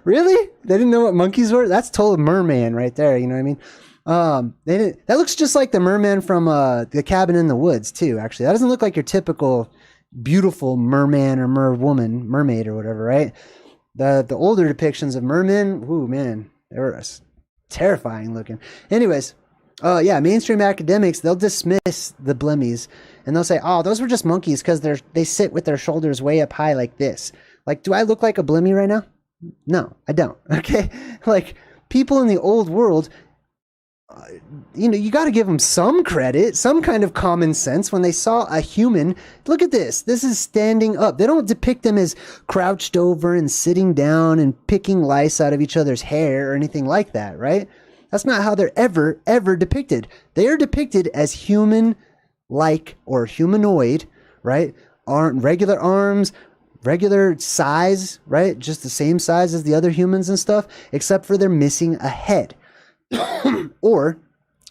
S1: really? They didn't know what monkeys were? That's total merman right there, you know what I mean? That looks just like the merman from the Cabin in the Woods too, actually. That doesn't look like your typical beautiful merman or mermaid or whatever, right? The older depictions of mermen, ooh man, they were terrifying looking. Anyways, yeah, mainstream academics, they'll dismiss the blimmies and they'll say, oh, those were just monkeys because they sit with their shoulders way up high like this. Like, do I look like a blimmy right now? No, I don't. Okay, like people in the old world, you got to give them some credit, some kind of common sense. When they saw a human, look at this. This is standing up. They don't depict them as crouched over and sitting down and picking lice out of each other's hair or anything like that, right? That's not how they're ever depicted. They are depicted as human-like or humanoid, right? Regular arms, regular size, right? Just the same size as the other humans and stuff, except for they're missing a head. Or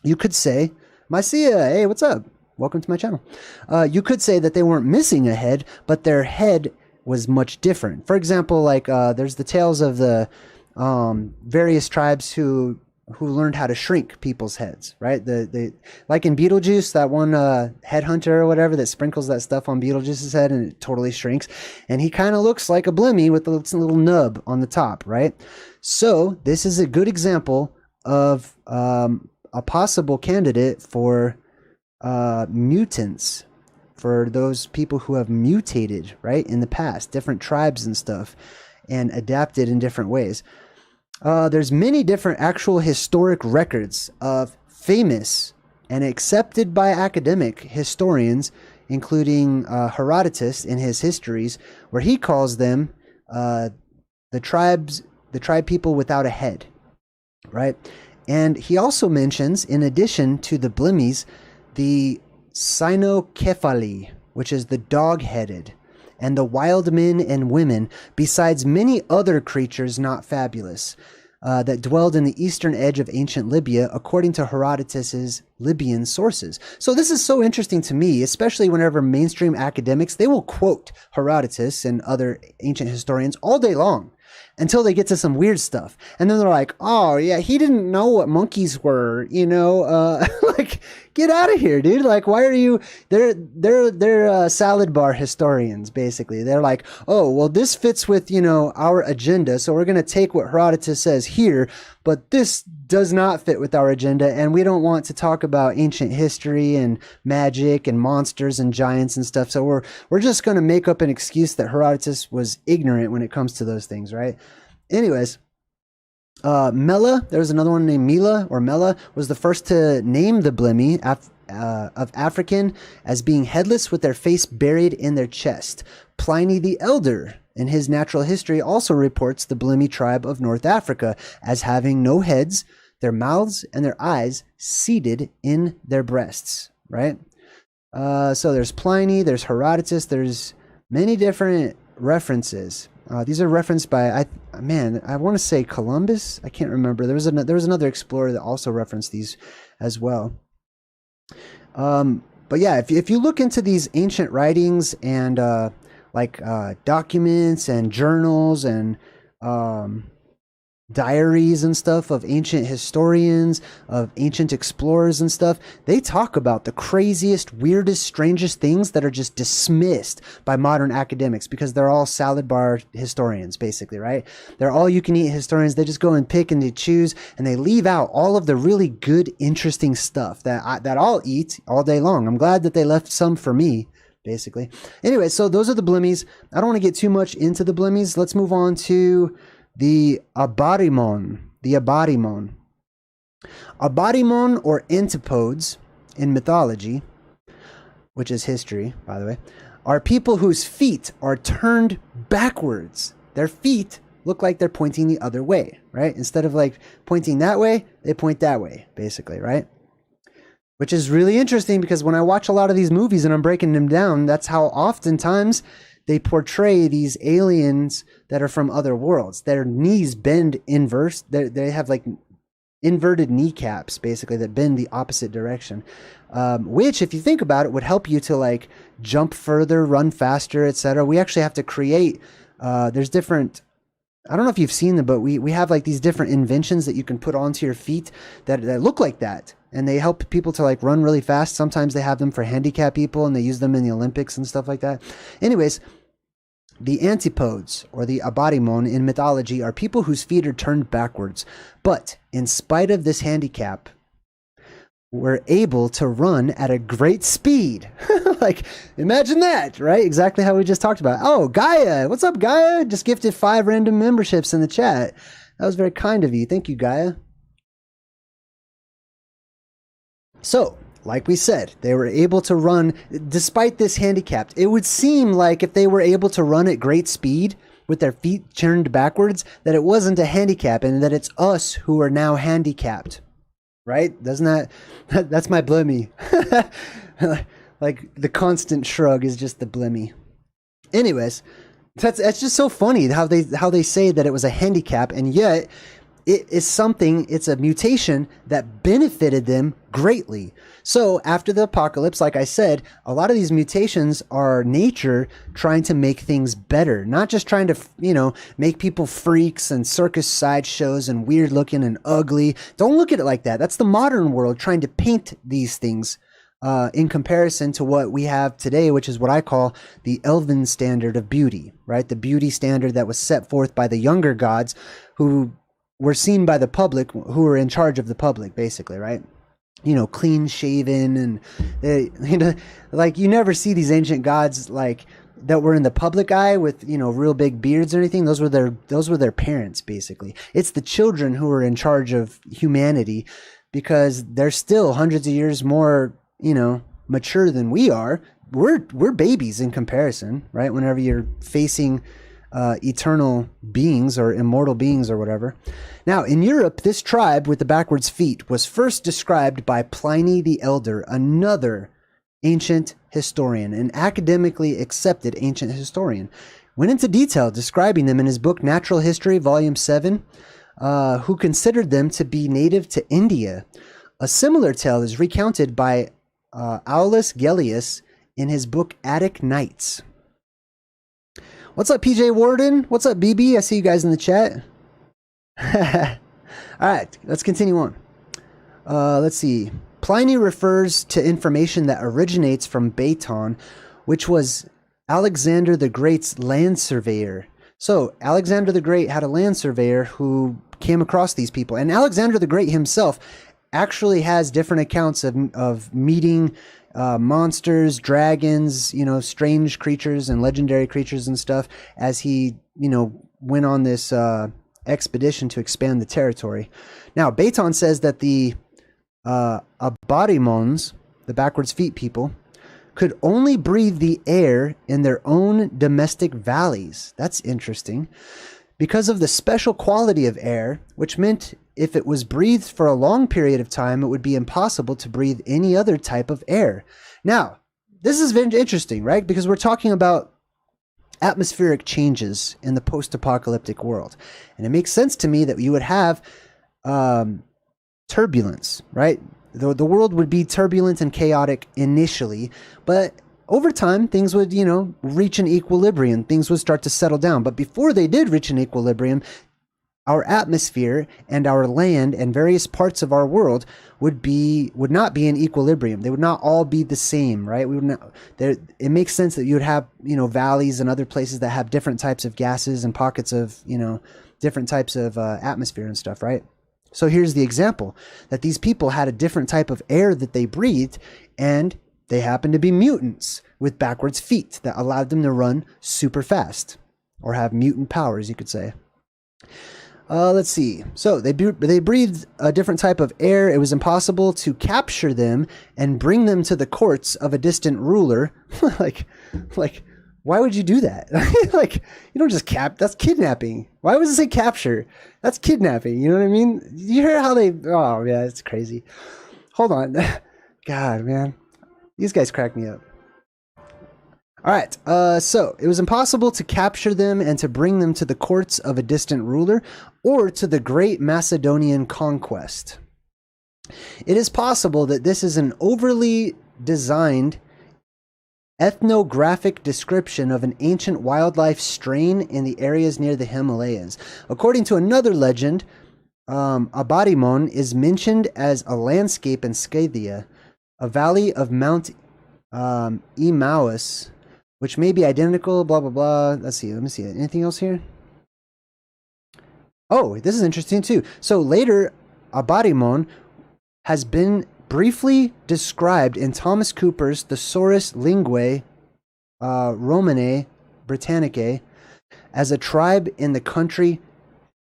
S1: you could say, Mycia, hey, what's up? Welcome to my channel. You could say that they weren't missing a head, but their head was much different. For example, like there's the tales of the various tribes who learned how to shrink people's heads, right? Like in Beetlejuice, that one headhunter or whatever that sprinkles that stuff on Beetlejuice's head and it totally shrinks. And he kind of looks like a blimmy with a little nub on the top, right? So this is a good example of a possible candidate for mutants, for those people who have mutated, right, in the past, different tribes and stuff, and adapted in different ways. There's many different actual historic records of famous and accepted by academic historians, including Herodotus in his histories, where he calls them the tribe people without a head. Right? And he also mentions, in addition to the blimmies, the cynocephali, which is the dog-headed, and the wild men and women, besides many other creatures not fabulous, that dwelled in the eastern edge of ancient Libya, according to Herodotus's Libyan sources. So this is so interesting to me, especially whenever mainstream academics, they will quote Herodotus and other ancient historians all day long, until they get to some weird stuff. And then they're like, oh yeah, he didn't know what monkeys were, like, get out of here, dude. Like, why are you, they're salad bar historians, basically. They're like, oh, well, this fits with, our agenda. So we're going to take what Herodotus says here, but this does not fit with our agenda. And we don't want to talk about ancient history and magic and monsters and giants and stuff. So we're just going to make up an excuse that Herodotus was ignorant when it comes to those things, right? Anyways, Mela, there was another one named Mela, was the first to name the blimmy of African as being headless with their face buried in their chest. Pliny the Elder, in his Natural History, also reports the blimmy tribe of North Africa as having no heads, their mouths and their eyes seated in their breasts, right? So there's Pliny, there's Herodotus, there's many different references. These are referenced by, I want to say Columbus. I can't remember. There was another explorer that also referenced these as well. But yeah, if you look into these ancient writings and documents and journals and diaries and stuff of ancient historians, of ancient explorers and stuff, they talk about the craziest, weirdest, strangest things that are just dismissed by modern academics because they're all salad bar historians, basically, right? They're all you can eat historians. They just go and pick and they choose and they leave out all of the really good, interesting stuff that I'll eat all day long. I'm glad that they left some for me, basically. Anyway, so those are the blimmies. I don't want to get too much into the blimmies. Let's move on to the Abarimon. Abarimon or antipodes in mythology, which is history, by the way, are people whose feet are turned backwards. Their feet look like they're pointing the other way, right? Instead of like pointing that way, they point that way, basically, right? Which is really interesting because when I watch a lot of these movies and I'm breaking them down, that's how oftentimes they portray these aliens that are from other worlds. Their knees bend inverse. They have like inverted kneecaps, basically, that bend the opposite direction. Which, if you think about it, would help you to like jump further, run faster, etc. We actually have to create, there's different, I don't know if you've seen them, but we have like these different inventions that you can put onto your feet that look like that. And they help people to like run really fast. Sometimes they have them for handicapped people and they use them in the Olympics and stuff like that. Anyways, the antipodes, or the abadimon in mythology, are people whose feet are turned backwards. But in spite of this handicap, we're able to run at a great speed. Like, imagine that, right? Exactly how we just talked about. Oh, Gaia. What's up, Gaia? Just gifted 5 random memberships in the chat. That was very kind of you. Thank you, Gaia. So, like we said, they were able to run, despite this handicap. It would seem like if they were able to run at great speed with their feet turned backwards, that it wasn't a handicap and that it's us who are now handicapped. Right? Doesn't that's my blimmy. Like the constant shrug is just the blimmy. Anyways, that's just so funny how they say that it was a handicap, and yet it is something, it's a mutation that benefited them greatly. So after the apocalypse, like I said, a lot of these mutations are nature trying to make things better, not just trying to, make people freaks and circus sideshows and weird looking and ugly. Don't look at it like that. That's the modern world trying to paint these things in comparison to what we have today, which is what I call the elven standard of beauty, right? The beauty standard that was set forth by the younger gods who were seen by the public, who were in charge of the public, basically, right? Clean shaven, and they, like you never see these ancient gods like that were in the public eye with, real big beards or anything. Those were their parents, basically. It's the children who are in charge of humanity because they're still hundreds of years more, mature than we are. We're babies in comparison, right? Whenever you're facing eternal beings or immortal beings or whatever. Now, in Europe, this tribe with the backwards feet was first described by Pliny the Elder, another ancient historian, an academically accepted ancient historian. Went into detail describing them in his book Natural History, Volume 7, who considered them to be native to India. A similar tale is recounted by Aulus Gellius in his book Attic Nights. What's up, PJ Warden? What's up, BB? I see you guys in the chat. All right, let's continue on. Let's see. Pliny refers to information that originates from Baiton, which was Alexander the Great's land surveyor. So Alexander the Great had a land surveyor who came across these people. And Alexander the Great himself actually has different accounts of meeting monsters, dragons, strange creatures and legendary creatures and stuff as he, went on this expedition to expand the territory. Now, Baiton says that the abadimons, the backwards feet people, could only breathe the air in their own domestic valleys. That's interesting. Because of the special quality of air, which meant if it was breathed for a long period of time, it would be impossible to breathe any other type of air. Now, this is very interesting, right? Because we're talking about atmospheric changes in the post-apocalyptic world. And it makes sense to me that you would have turbulence, right? The world would be turbulent and chaotic initially, but over time, things would, reach an equilibrium. Things would start to settle down. But before they did reach an equilibrium, our atmosphere and our land and various parts of our world would not be in equilibrium. They would not all be the same, right? It makes sense that you would have, valleys and other places that have different types of gases and pockets of, different types of atmosphere and stuff, right? So here's the example, that these people had a different type of air that they breathed, and they happened to be mutants with backwards feet that allowed them to run super fast, or have mutant powers, you could say. Let's see. So they breathed a different type of air. It was impossible to capture them and bring them to the courts of a distant ruler. like, why would you do that? Like, you don't just that's kidnapping. Why would it say capture? That's kidnapping. You know what I mean? You hear how they, oh yeah, it's crazy. Hold on. God, man. These guys crack me up. All right, so it was impossible to capture them and to bring them to the courts of a distant ruler or to the great Macedonian conquest. It is possible that this is an overly designed ethnographic description of an ancient wildlife strain in the areas near the Himalayas. According to another legend, Apocalyptic is mentioned as a landscape in Scythia, a valley of Mount Emmaus, which may be identical, blah, blah, blah. Let's see. Let me see. Anything else here? Oh, this is interesting too. So later, Apocalyptic has been briefly described in Thomas Cooper's Thesaurus Linguae Romanae Britannicae as a tribe in the country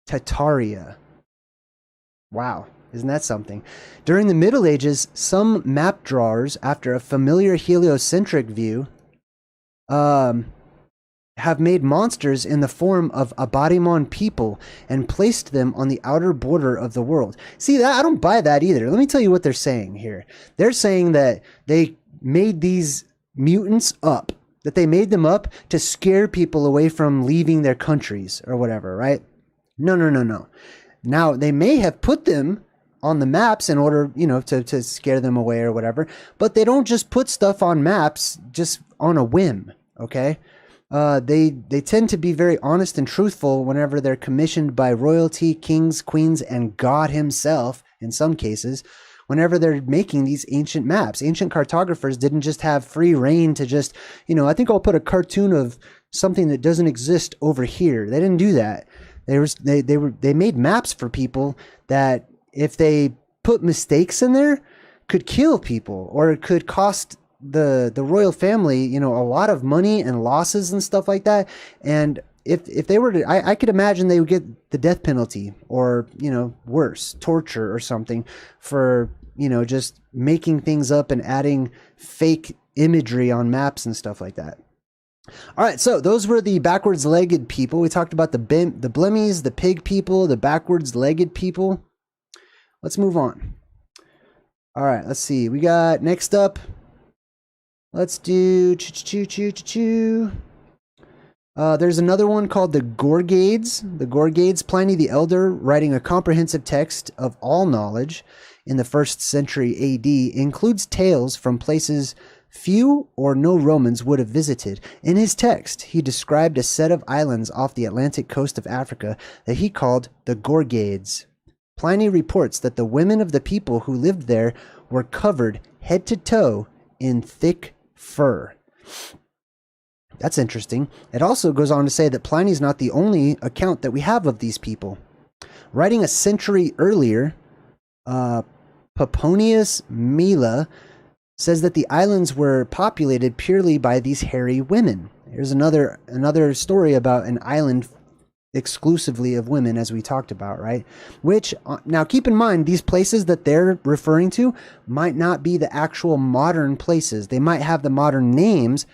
S1: Tartaria. Wow. Isn't that something? During the Middle Ages, some map drawers, after a familiar heliocentric view, have made monsters in the form of Apocalyptic people and placed them on the outer border of the world. See, that I don't buy that either. Let me tell you what they're saying here. They're saying that they made these mutants up, that they made them up to scare people away from leaving their countries or whatever, right? No. Now, they may have put them on the maps in order, to scare them away or whatever, but they don't just put stuff on maps just on a whim, okay? They tend to be very honest and truthful whenever they're commissioned by royalty, kings, queens, and God himself, in some cases, whenever they're making these ancient maps. Ancient cartographers didn't just have free reign to just, I think I'll put a cartoon of something that doesn't exist over here. They didn't do that. They made maps for people that, if they put mistakes in there, could kill people, or it could cost the royal family, a lot of money and losses and stuff like that. And if they were to, I could imagine they would get the death penalty, or, worse, torture or something for, just making things up and adding fake imagery on maps and stuff like that. All right, so those were the backwards-legged people. We talked about the blemmies, the pig people, the backwards-legged people. Let's move on. All right, let's see. We got next up. Let's do there's another one called the Gorgades. The Gorgades, Pliny the Elder, writing a comprehensive text of all knowledge in the 1st century AD, includes tales from places few or no Romans would have visited. In his text, he described a set of islands off the Atlantic coast of Africa that he called the Gorgades. Pliny reports that the women of the people who lived there were covered head to toe in thick fur. That's interesting. It also goes on to say that Pliny's not the only account that we have of these people. Writing a century earlier, Pomponius Mela says that the islands were populated purely by these hairy women. Here's another story about an island exclusively of women, as we talked about, right? Which, now keep in mind, these places that they're referring to might not be the actual modern places. They might have the modern names,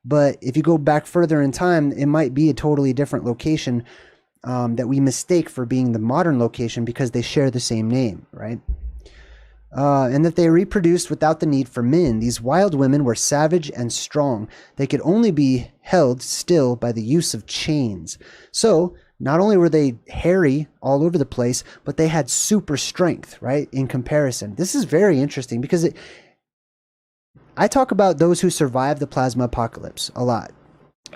S1: but if you go back further in time, it might be a totally different location that we mistake for being the modern location because they share the same name, right? And that they reproduced without the need for men. These wild women were savage and strong. They could only be held still by the use of chains. So not only were they hairy all over the place, but they had super strength, right? In comparison. This is very interesting because I talk about those who survived the plasma apocalypse a lot,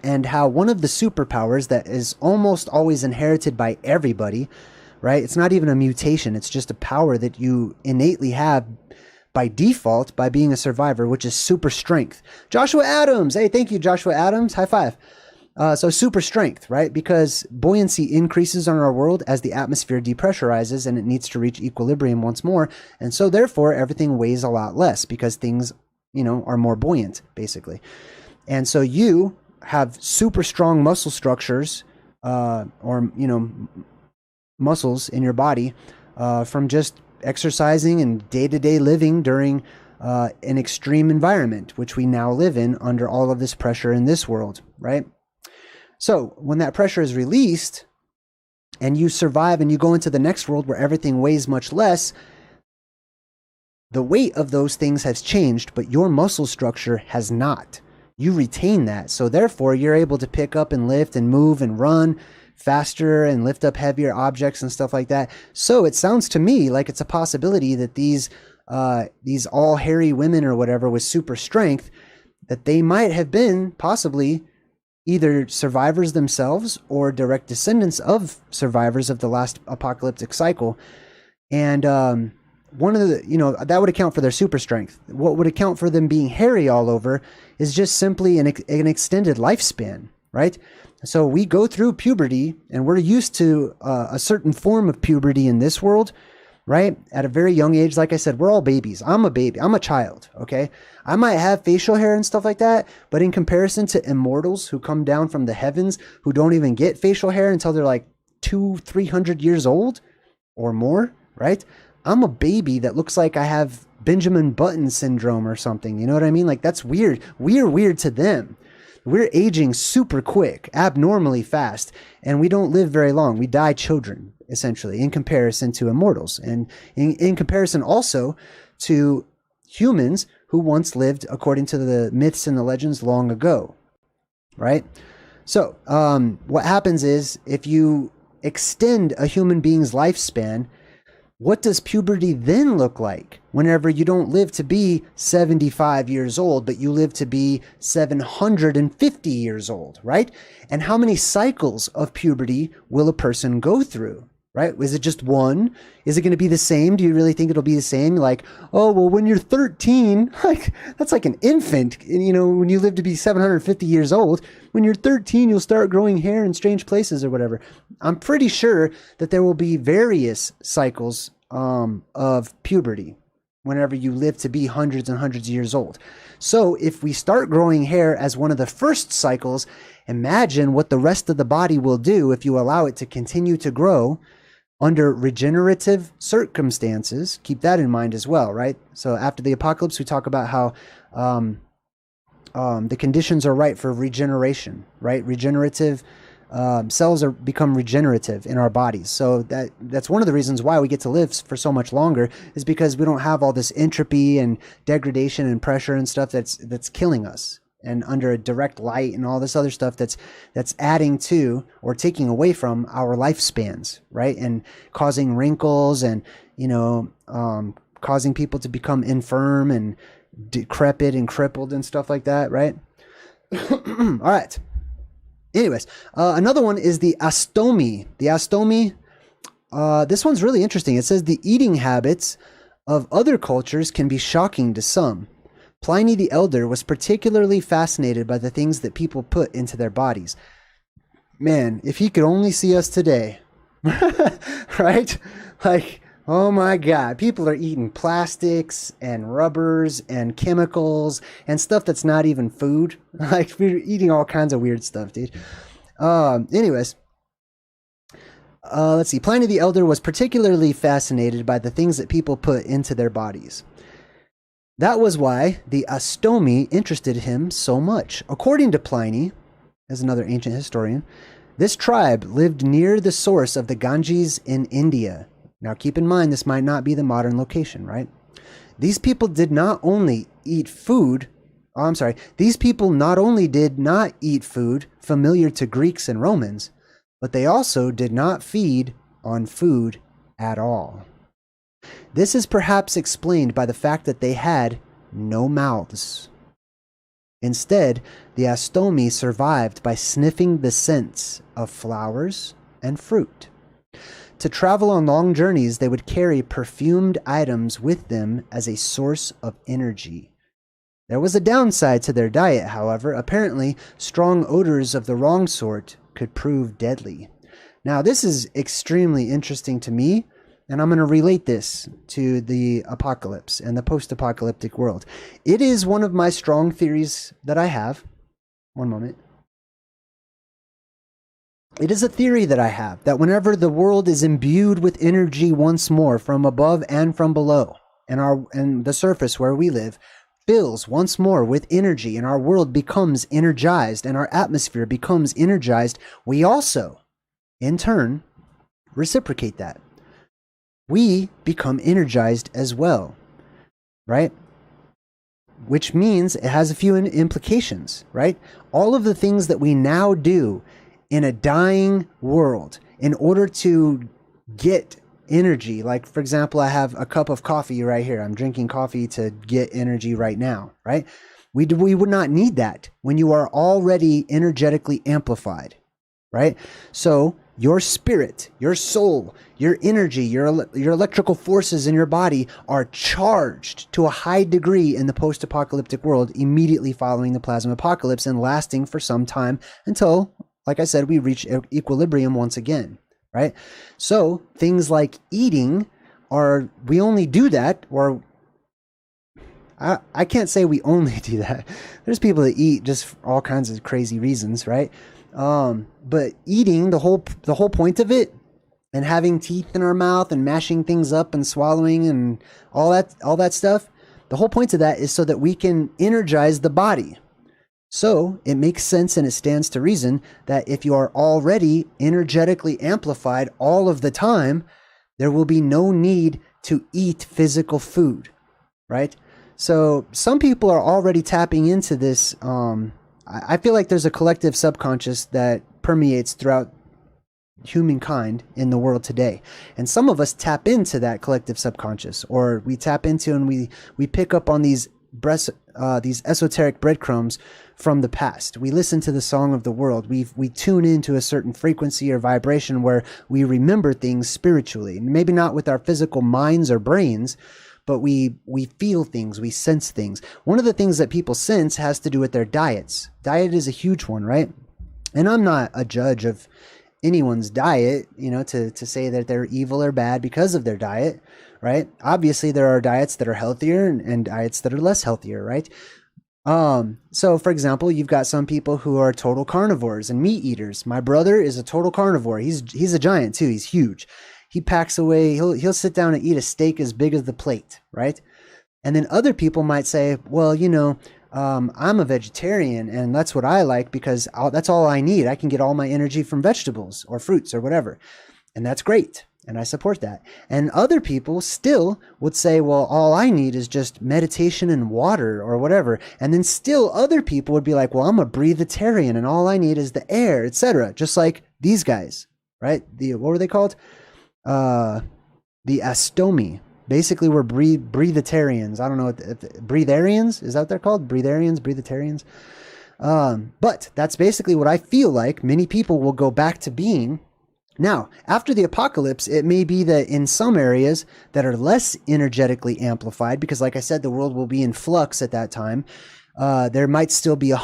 S1: and how one of the superpowers that is almost always inherited by everybody, right? It's not even a mutation. It's just a power that you innately have by default by being a survivor, which is super strength. Joshua Adams. Hey, thank you, Joshua Adams. High five. So super strength, right? Because buoyancy increases on our world as the atmosphere depressurizes and it needs to reach equilibrium once more. And so therefore everything weighs a lot less because things, are more buoyant basically. And so you have super strong muscle structures, or, muscles in your body from just exercising and day-to-day living during an extreme environment, which we now live in under all of this pressure in this world, right? So when that pressure is released and you survive and you go into the next world where everything weighs much less, the weight of those things has changed, but your muscle structure has not. You retain that. So therefore, you're able to pick up and lift and move and run faster and lift up heavier objects and stuff like that. So it sounds to me like it's a possibility that these all hairy women or whatever with super strength, that they might have been possibly either survivors themselves or direct descendants of survivors of the last apocalyptic cycle. And one of the, that would account for their super strength. What would account for them being hairy all over is just simply an extended lifespan, right? So we go through puberty and we're used to a certain form of puberty in this world, right? At a very young age, like I said, we're all babies. I'm a baby. I'm a child, okay? I might have facial hair and stuff like that, but in comparison to immortals who come down from the heavens who don't even get facial hair until they're like 200-300 years old or more, right? I'm a baby that looks like I have Benjamin Button syndrome or something. You know what I mean? Like, that's weird. We're weird to them. We're aging super quick, abnormally fast, and we don't live very long. We die children, essentially, in comparison to immortals, and in comparison also to humans who once lived according to the myths and the legends long ago, right? So what happens is, if you extend a human being's lifespan, what does puberty then look like whenever you don't live to be 75 years old, but you live to be 750 years old, right? And how many cycles of puberty will a person go through, right? Is it just one? Is it going to be the same? Do you really think it'll be the same? Like, oh, well, when you're 13, like, that's like an infant, and, when you live to be 750 years old, when you're 13, you'll start growing hair in strange places or whatever. I'm pretty sure that there will be various cycles of puberty whenever you live to be hundreds and hundreds of years old. So if we start growing hair as one of the first cycles, imagine what the rest of the body will do if you allow it to continue to grow under regenerative circumstances. Keep that in mind as well, right? So after the apocalypse, we talk about how the conditions are right for regeneration, right? Regenerative cells become regenerative in our bodies. So that's one of the reasons why we get to live for so much longer, is because we don't have all this entropy and degradation and pressure and stuff that's killing us, and under a direct light and all this other stuff that's adding to or taking away from our lifespans, right? And causing wrinkles and, causing people to become infirm and decrepit and crippled and stuff like that, right? All right. Anyways, another one is the astomi. The astomi, this one's really interesting. It says the eating habits of other cultures can be shocking to some. Pliny the Elder was particularly fascinated by the things that people put into their bodies. Man, if he could only see us today, right? Like, oh my God, people are eating plastics and rubbers and chemicals and stuff that's not even food. Like, we're eating all kinds of weird stuff, dude. Anyways, let's see. Pliny the Elder was particularly fascinated by the things that people put into their bodies. That was why the astomi interested him so much. According to Pliny, as another ancient historian, this tribe lived near the source of the Ganges in India. Now, keep in mind, this might not be the modern location, right? These people did not only eat food, these people not only did not eat food familiar to Greeks and Romans, but they also did not feed on food at all. This is perhaps explained by the fact that they had no mouths. Instead, the astomi survived by sniffing the scents of flowers and fruit. To travel on long journeys, they would carry perfumed items with them as a source of energy. There was a downside to their diet, however. Apparently, strong odors of the wrong sort could prove deadly. Now, this is extremely interesting to me, and I'm going to relate this to the apocalypse and the post-apocalyptic world. It is one of my strong theories that I have. One moment. It is a theory that I have that whenever the world is imbued with energy once more from above and from below, and the surface where we live fills once more with energy, and our world becomes energized and our atmosphere becomes energized, we also, in turn, reciprocate that. We become energized as well, right? Which means it has a few implications, right? All of the things that we now do in a dying world in order to get energy, like for example, I have a cup of coffee right here. I'm drinking coffee to get energy right now, right? We would not need that when you are already energetically amplified, right? So your spirit, your soul, your energy, your electrical forces in your body are charged to a high degree in the post-apocalyptic world immediately following the plasma apocalypse and lasting for some time until, like I said, we reach equilibrium once again, right? So things like eating we only do that, or I can't say we only do that. There's people that eat just for all kinds of crazy reasons, right? But eating, the whole point of it, and having teeth in our mouth and mashing things up and swallowing and all that stuff, the whole point of that is so that we can energize the body. So it makes sense and it stands to reason that if you are already energetically amplified all of the time, there will be no need to eat physical food, right? So some people are already tapping into this. I feel like there's a collective subconscious that permeates throughout humankind in the world today. And some of us tap into that collective subconscious, or we tap into and we pick up on these esoteric breadcrumbs from the past. We listen to the song of the world. We tune into a certain frequency or vibration where we remember things spiritually. Maybe not with our physical minds or brains, but we feel things, we sense things. One of the things that people sense has to do with their diets. Diet is a huge one, right? And I'm not a judge of anyone's diet, to say that they're evil or bad because of their diet, right? Obviously, there are diets that are healthier and diets that are less healthier, right? So for example, you've got some people who are total carnivores and meat eaters. My brother is a total carnivore. He's a giant too. He's huge. He packs away. He'll sit down and eat a steak as big as the plate, right? And then other people might say, well, I'm a vegetarian and that's what I like because that's all I need. I can get all my energy from vegetables or fruits or whatever. And that's great. And I support that. And other people still would say, well, all I need is just meditation and water or whatever. And then still other people would be like, well, I'm a breatharian and all I need is the air, etc. Just like these guys, right? What were they called? The Astomi. Basically, we're breatharians. I don't know breatharians. Is that what they're called? Breatharians. But that's basically what I feel like many people will go back to being. Now, after the apocalypse, it may be that in some areas that are less energetically amplified, because like I said, the world will be in flux at that time, there might still be a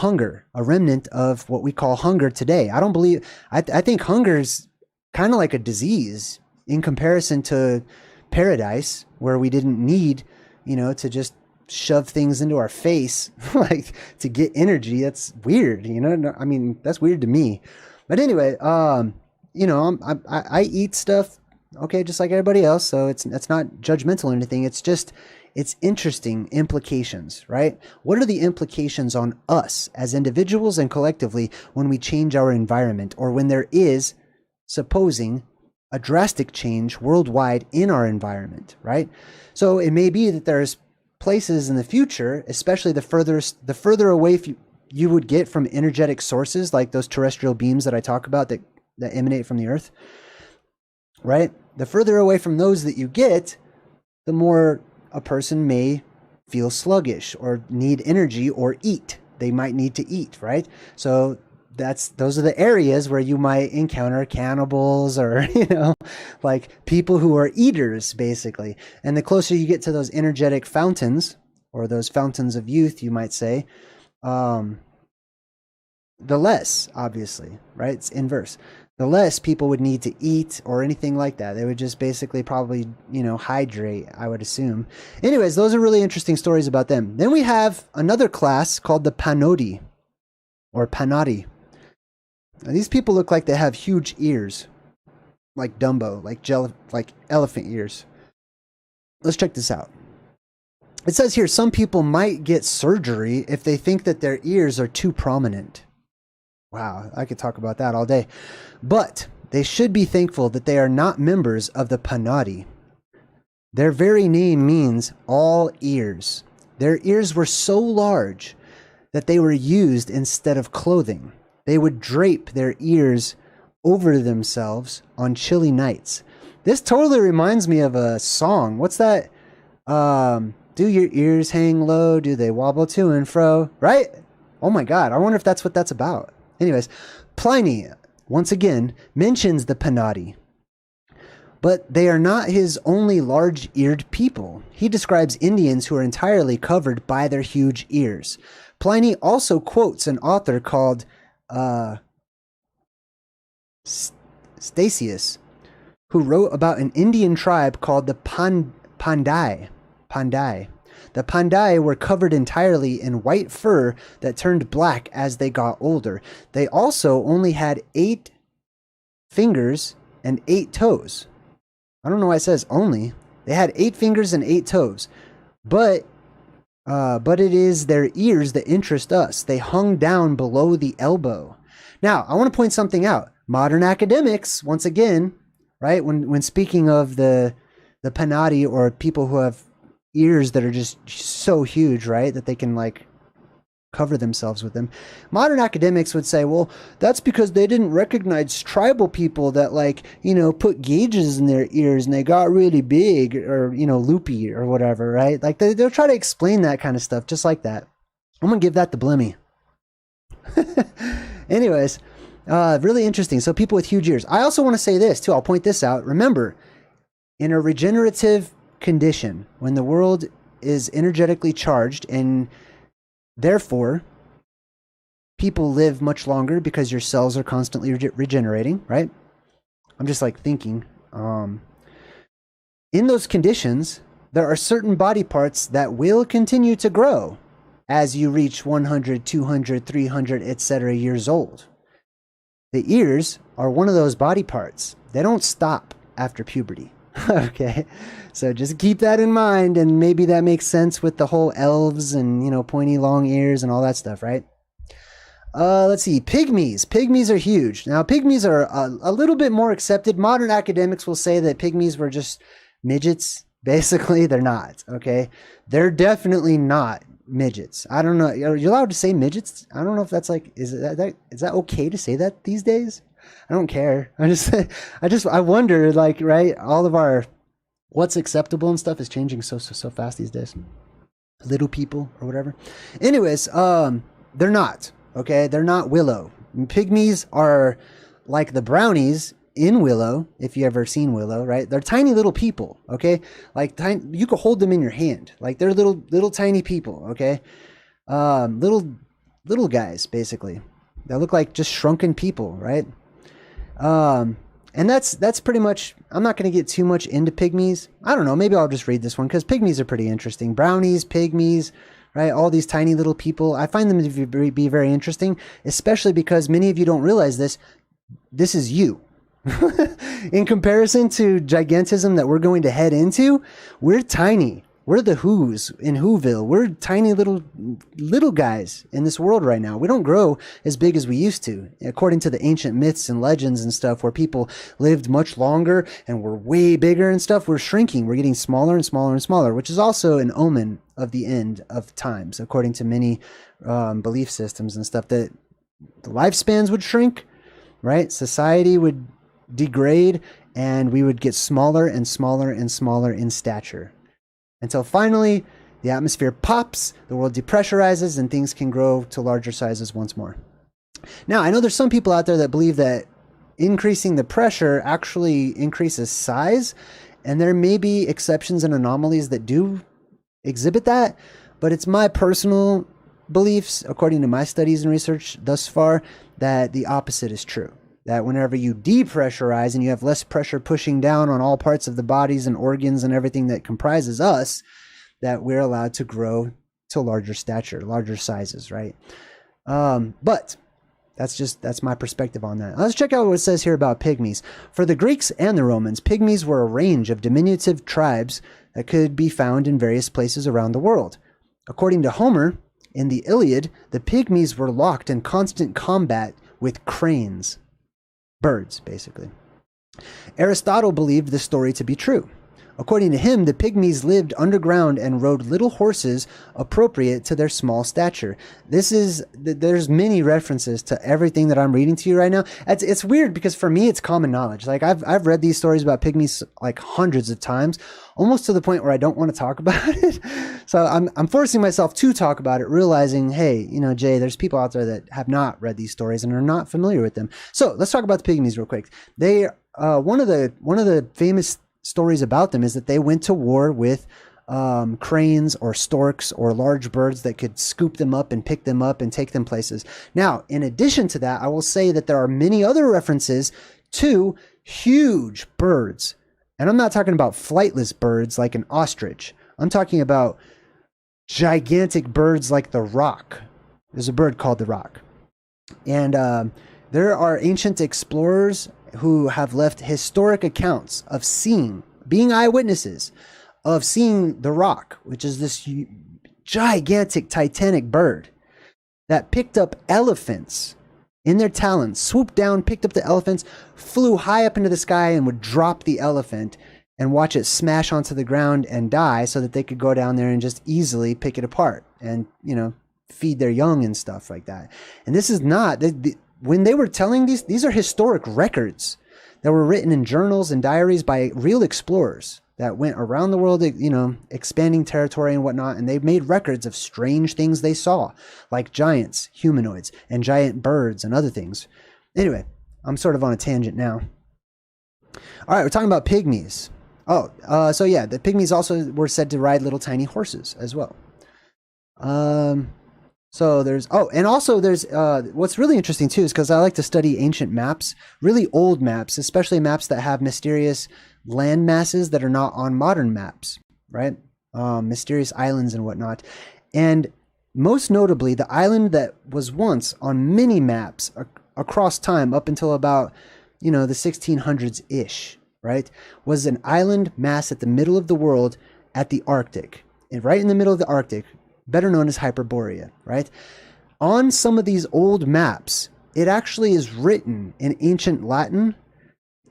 S1: remnant of what we call hunger today. I think hunger is kind of like a disease in comparison to paradise, where we didn't need, to just shove things into our face, like to get energy. That's weird, I mean, that's weird to me. But anyway, I eat stuff, okay, just like everybody else. So it's not judgmental or anything. It's interesting implications, right? What are the implications on us as individuals and collectively when we change our environment, or when there is, supposing, a drastic change worldwide in our environment, right? So it may be that there's places in the future, especially the further away you would get from energetic sources like those terrestrial beams that I talk about that emanate from the earth, right? The further away from those that you get, the more a person may feel sluggish or need energy or eat. They might need to eat, right? So those are the areas where you might encounter cannibals or, like people who are eaters, basically. And the closer you get to those energetic fountains, or those fountains of youth, you might say, the less, obviously, right? It's inverse. The less people would need to eat or anything like that. They would just basically probably, hydrate, I would assume. Anyways, those are really interesting stories about them. Then we have another class called the Panodi, or Panati. Now, these people look like they have huge ears, like Dumbo, like elephant ears. Let's check this out. It says here, some people might get surgery if they think that their ears are too prominent. Wow, I could talk about that all day. But they should be thankful that they are not members of the Panati. Their very name means all ears. Their ears were so large that they were used instead of clothing. They would drape their ears over themselves on chilly nights. This totally reminds me of a song. What's that? Do your ears hang low? Do they wobble to and fro? Right? Oh my God. I wonder if that's what that's about. Anyways, Pliny, once again, mentions the Panati. But they are not his only large-eared people. He describes Indians who are entirely covered by their huge ears. Pliny also quotes an author called Stasius, who wrote about an Indian tribe called the Pandai. The Pandai were covered entirely in white fur that turned black as they got older. They also only had 8 fingers and 8 toes. I don't know why it says only. They had 8 fingers and 8 toes. But it is their ears that interest us. They hung down below the elbow. Now, I want to point something out. Modern academics, once again, right, when speaking of the Panati, or people who have ears that are just so huge, right, that they can like cover themselves with them, modern academics would say, well, that's because they didn't recognize tribal people that, like, you know, put gauges in their ears and they got really big, or, you know, loopy or whatever, right? Like they'll try to explain that kind of stuff just like that. I'm gonna give that the blimmy. Anyways, really interesting. So people with huge ears. I also want to say this too. I'll point this out. Remember, in a regenerative condition, when the world is energetically charged, and therefore people live much longer because your cells are constantly regenerating, right? I'm just like thinking. In those conditions, there are certain body parts that will continue to grow as you reach 100, 200, 300, etc. years old. The ears are one of those body parts. They don't stop after puberty. Okay, so just keep that in mind, and maybe that makes sense with the whole elves and, you know, pointy long ears and all that stuff, right? Let's see, pygmies. Pygmies are huge. Now, pygmies are a little bit more accepted. Modern academics will say that pygmies were just midgets. Basically, they're not, okay? They're definitely not midgets. I don't know. Are you allowed to say midgets? I don't know if that's like, is that okay to say that these days? I don't care. I wonder, like, right? All of our what's acceptable and stuff is changing so fast these days. Little people or whatever. Anyways, they're not, okay? They're not Willow. Pygmies are like the brownies in Willow, if you ever seen Willow, right? They're tiny little people, okay? Like you could hold them in your hand. Like they're little tiny people, okay? Little guys, basically. They look like just shrunken people, right? And that's pretty much, I'm not going to get too much into pygmies. I don't know, maybe I'll just read this one because pygmies are pretty interesting. Brownies, pygmies, right? All these tiny little people. I find them to be very interesting, especially because many of you don't realize this. This is you. In comparison to gigantism that we're going to head into, we're tiny. We're the Who's in Whoville. We're tiny little guys in this world right now. We don't grow as big as we used to. According to the ancient myths and legends and stuff, where people lived much longer and were way bigger and stuff, we're shrinking. We're getting smaller and smaller and smaller, which is also an omen of the end of times, according to many belief systems and stuff, that the lifespans would shrink, right? Society would degrade, and we would get smaller and smaller and smaller in stature. Until finally, the atmosphere pops, the world depressurizes, and things can grow to larger sizes once more. Now, I know there's some people out there that believe that increasing the pressure actually increases size, and there may be exceptions and anomalies that do exhibit that, but it's my personal beliefs, according to my studies and research thus far, that the opposite is true. That whenever you depressurize and you have less pressure pushing down on all parts of the bodies and organs and everything that comprises us, that we're allowed to grow to larger stature, larger sizes, right? But That's my perspective on that. Let's check out what it says here about pygmies. For the Greeks and the Romans, pygmies were a range of diminutive tribes that could be found in various places around the world. According to Homer, in the Iliad, the pygmies were locked in constant combat with cranes. Birds, basically. Aristotle believed this story to be true. According to him, the pygmies lived underground and rode little horses appropriate to their small stature. There's many references to everything that I'm reading to you right now. It's weird because for me, it's common knowledge. Like I've read these stories about pygmies like hundreds of times, almost to the point where I don't want to talk about it. So I'm forcing myself to talk about it, realizing, hey, you know, Jay, there's people out there that have not read these stories and are not familiar with them. So let's talk about the pygmies real quick. They one of the famous stories about them is that they went to war with cranes or storks or large birds that could scoop them up and pick them up and take them places. Now, in addition to that, I will say that there are many other references to huge birds. And I'm not talking about flightless birds like an ostrich. I'm talking about gigantic birds like the roc. There's a bird called the roc. And there are ancient explorers who have left historic accounts of being eyewitnesses of seeing the roc, which is this gigantic titanic bird that picked up elephants in their talons, swooped down, picked up the elephants, flew high up into the sky and would drop the elephant and watch it smash onto the ground and die so that they could go down there and just easily pick it apart and, you know, feed their young and stuff like that. And this is not... when they were telling these are historic records that were written in journals and diaries by real explorers that went around the world, you know, expanding territory and whatnot. And they made records of strange things they saw, like giants, humanoids, and giant birds and other things. Anyway, I'm sort of on a tangent now. All right, we're talking about pygmies. So yeah, the pygmies also were said to ride little tiny horses as well. So there's what's really interesting too is because I like to study ancient maps, really old maps, especially maps that have mysterious land masses that are not on modern maps, right? Mysterious islands and whatnot. And most notably, the island that was once on many maps across time up until about, you know, the 1600s-ish, right, was an island mass at the middle of the world at the Arctic. And right in the middle of the Arctic, better known as Hyperborea, right? On some of these old maps, it actually is written in ancient Latin,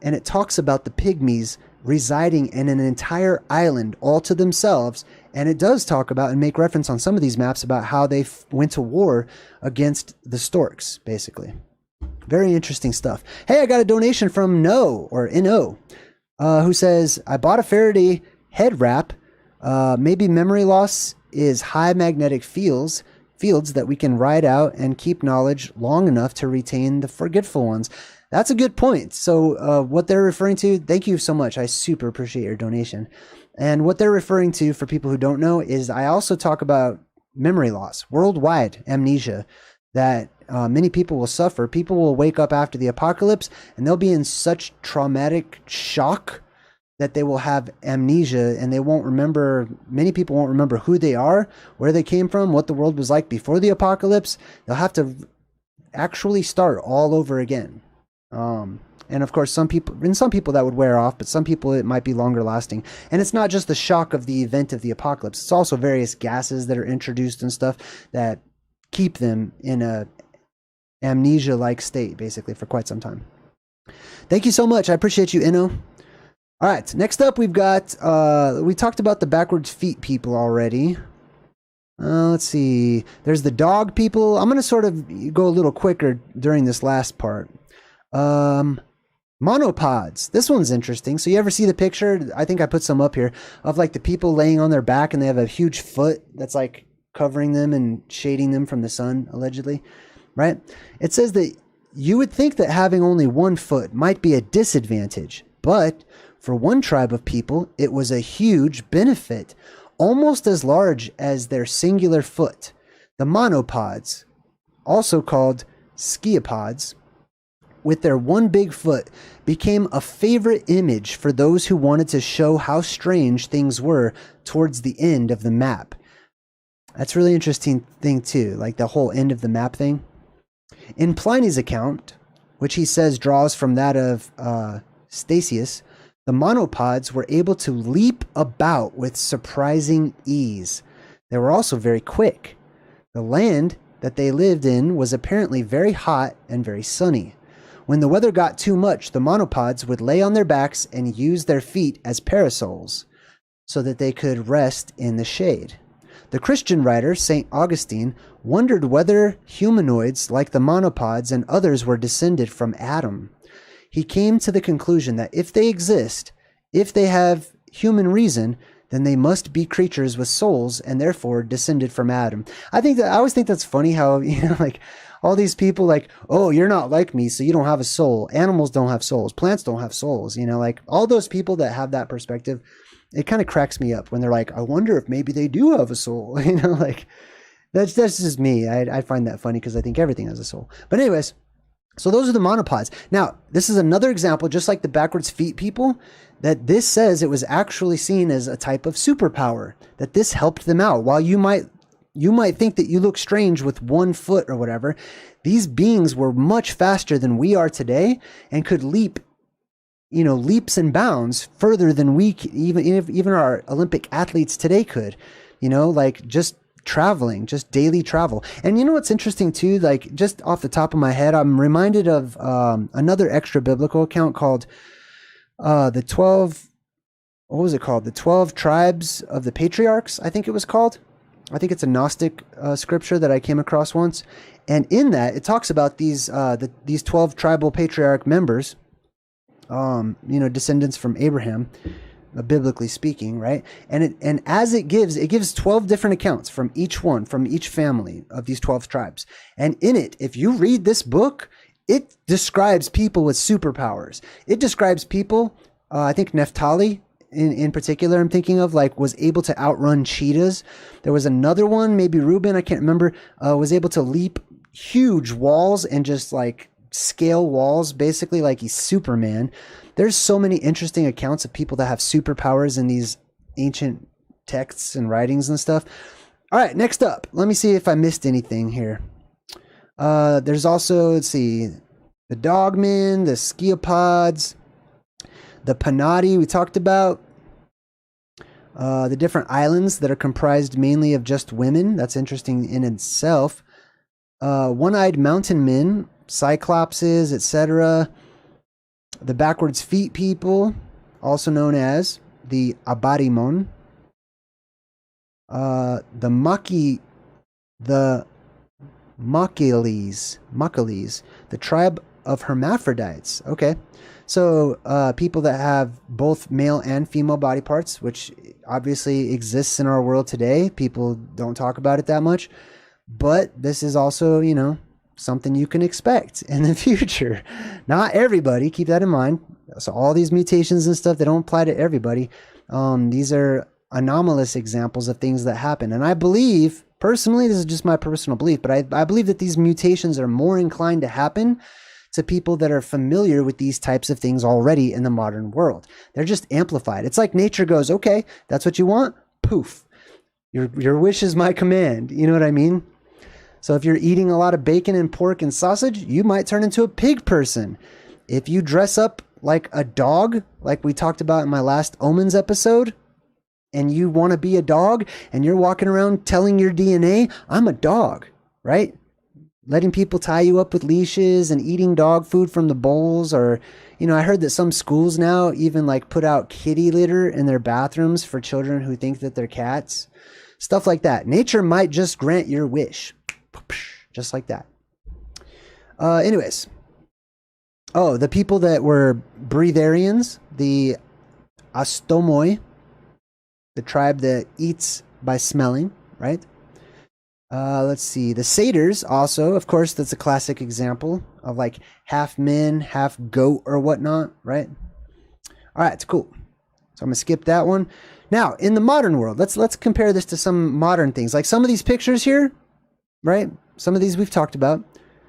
S1: and it talks about the pygmies residing in an entire island all to themselves, and it does talk about and make reference on some of these maps about how they went to war against the storks, basically. Very interesting stuff. Hey, I got a donation from No, who says, I bought a Faraday head wrap. Maybe memory loss is high magnetic fields that we can ride out and keep knowledge long enough to retain the forgetful ones. That's a good point. So what they're referring to, thank you so much. I super appreciate your donation. And what they're referring to, for people who don't know, is I also talk about memory loss, worldwide amnesia, that many people will suffer. People will wake up after the apocalypse and they'll be in such traumatic shock that they will have amnesia and they won't remember, many people won't remember who they are, where they came from, what the world was like before the apocalypse. They'll have to actually start all over again. And of course, some people that would wear off, but some people it might be longer lasting. And it's not just the shock of the event of the apocalypse. It's also various gases that are introduced and stuff that keep them in a amnesia-like state, basically, for quite some time. Thank you so much. I appreciate you, Inno. All right, next up we've got, we talked about the backwards feet people already. Let's see. There's the dog people. I'm going to sort of go a little quicker during this last part. Monopods. This one's interesting. So you ever see the picture? I think I put some up here of like the people laying on their back and they have a huge foot that's like covering them and shading them from the sun, allegedly, right? It says that you would think that having only one foot might be a disadvantage, but for one tribe of people, it was a huge benefit, almost as large as their singular foot. The monopods, also called sciapods, with their one big foot, became a favorite image for those who wanted to show how strange things were towards the end of the map. That's a really interesting thing too, like the whole end of the map thing. In Pliny's account, which he says draws from that of Stasius, the monopods were able to leap about with surprising ease. They were also very quick. The land that they lived in was apparently very hot and very sunny. When the weather got too much, the monopods would lay on their backs and use their feet as parasols so that they could rest in the shade. The Christian writer, St. Augustine, wondered whether humanoids like the monopods and others were descended from Adam. He came to the conclusion that if they exist, if they have human reason, then they must be creatures with souls and therefore descended from Adam. I always think that's funny how, like all these people like, oh, you're not like me, so you don't have a soul. Animals don't have souls. Plants don't have souls. Like all those people that have that perspective, it kind of cracks me up when they're like, I wonder if maybe they do have a soul. Like that's just me. I find that funny because I think everything has a soul. But anyways, so those are the monopods. Now, this is another example, just like the backwards feet people, that this says it was actually seen as a type of superpower, that this helped them out. While you might think that you look strange with 1 foot or whatever, these beings were much faster than we are today and could leap, leaps and bounds further than we even our Olympic athletes today could, like just traveling, just daily travel. And what's interesting too, like just off the top of my head, I'm reminded of another extra biblical account called the 12, what was it called? The 12 tribes of the patriarchs, I think it was called. I think it's a Gnostic scripture that I came across once. And in that, it talks about these 12 tribal patriarch members, descendants from Abraham, biblically speaking, right? And as it gives 12 different accounts from each family of these 12 tribes. And in it, if you read this book, it describes people with superpowers. It describes people, I think Naphtali in particular, I'm thinking of, like, was able to outrun cheetahs. There was another one, maybe Reuben, I can't remember, was able to leap huge walls and just like scale walls, basically like he's Superman. There's so many interesting accounts of people that have superpowers in these ancient texts and writings and stuff. All right, next up, let me see if I missed anything here. There's also, let's see, the dogmen, the sciapods, the panati we talked about, the different islands that are comprised mainly of just women. That's interesting in itself. One-eyed mountain men, cyclopses, etc. The backwards feet people, also known as the Abarimon. The Machiles, the tribe of hermaphrodites. Okay. So people that have both male and female body parts, which obviously exists in our world today. People don't talk about it that much. But this is also, something you can expect in the future. Not everybody, keep that in mind. So all these mutations and stuff, they don't apply to everybody. These are anomalous examples of things that happen. And I believe, personally, this is just my personal belief, but I believe that these mutations are more inclined to happen to people that are familiar with these types of things already in the modern world. They're just amplified. It's like nature goes, okay, that's what you want? Poof. Your wish is my command. You know what I mean? So if you're eating a lot of bacon and pork and sausage, you might turn into a pig person. If you dress up like a dog, like we talked about in my last OMENS episode, and you want to be a dog and you're walking around telling your DNA, I'm a dog, right? Letting people tie you up with leashes and eating dog food from the bowls. Or, I heard that some schools now even like put out kitty litter in their bathrooms for children who think that they're cats. Stuff like that. Nature might just grant your wish. Just like that. Anyways. Oh, the people that were breatharians, the Astomoi, the tribe that eats by smelling, right? Let's see. The satyrs also, of course, that's a classic example of like half men, half goat or whatnot, right? All right, it's cool. So I'm going to skip that one. Now, in the modern world, let's compare this to some modern things. Like some of these pictures here, right? Some of these we've talked about.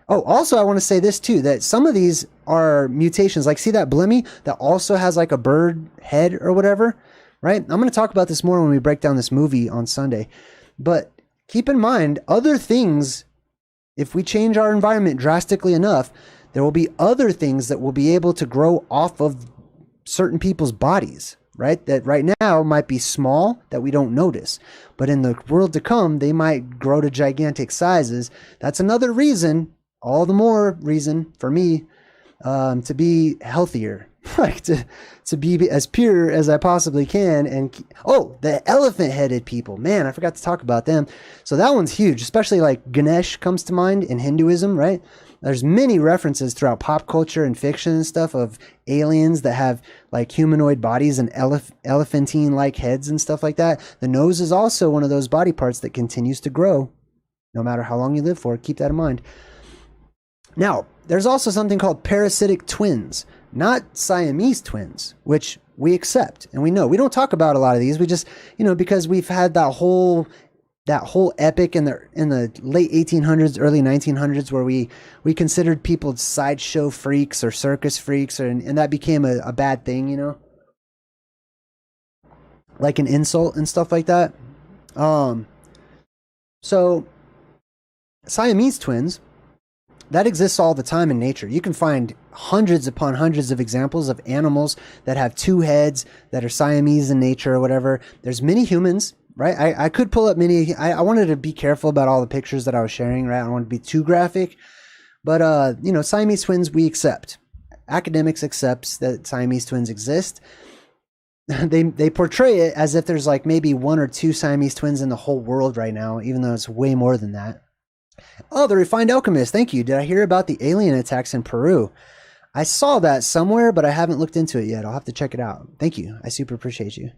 S1: Oh, also, I want to say this too, that some of these are mutations. Like, see that Blimmy that also has like a bird head or whatever, right? I'm going to talk about this more when we break down this movie on Sunday. But keep in mind, other things if we change our environment drastically enough, there will be other things that will be able to grow off of certain people's bodies, right? That right now might be small that we don't notice, but in the world to come, they might grow to gigantic sizes. That's another reason, all the more reason for me to be healthier, like to be as pure as I possibly can. And the elephant-headed people, man, I forgot to talk about them. So that one's huge, especially like Ganesh comes to mind in Hinduism, right? There's many references throughout pop culture and fiction and stuff of aliens that have like humanoid bodies and elephantine-like heads and stuff like that. The nose is also one of those body parts that continues to grow no matter how long you live for. Keep that in mind. Now, there's also something called parasitic twins, not Siamese twins, which we accept and we know. We don't talk about a lot of these. We just, because we've had that whole epic in the late 1800s, early 1900s, where we considered people sideshow freaks or circus freaks, and that became a bad thing, like an insult and stuff like that. So Siamese twins, that exists all the time in nature. You can find hundreds upon hundreds of examples of animals that have two heads that are Siamese in nature or whatever. There's many humans, right? I could pull up many. I wanted to be careful about all the pictures that I was sharing, right? I don't want to be too graphic. But, Siamese twins, we accept. Academics accepts that Siamese twins exist. They portray it as if there's like maybe one or two Siamese twins in the whole world right now, even though it's way more than that. Oh, the Refined Alchemist. Thank you. Did I hear about the alien attacks in Peru? I saw that somewhere, but I haven't looked into it yet. I'll have to check it out. Thank you. I super appreciate you.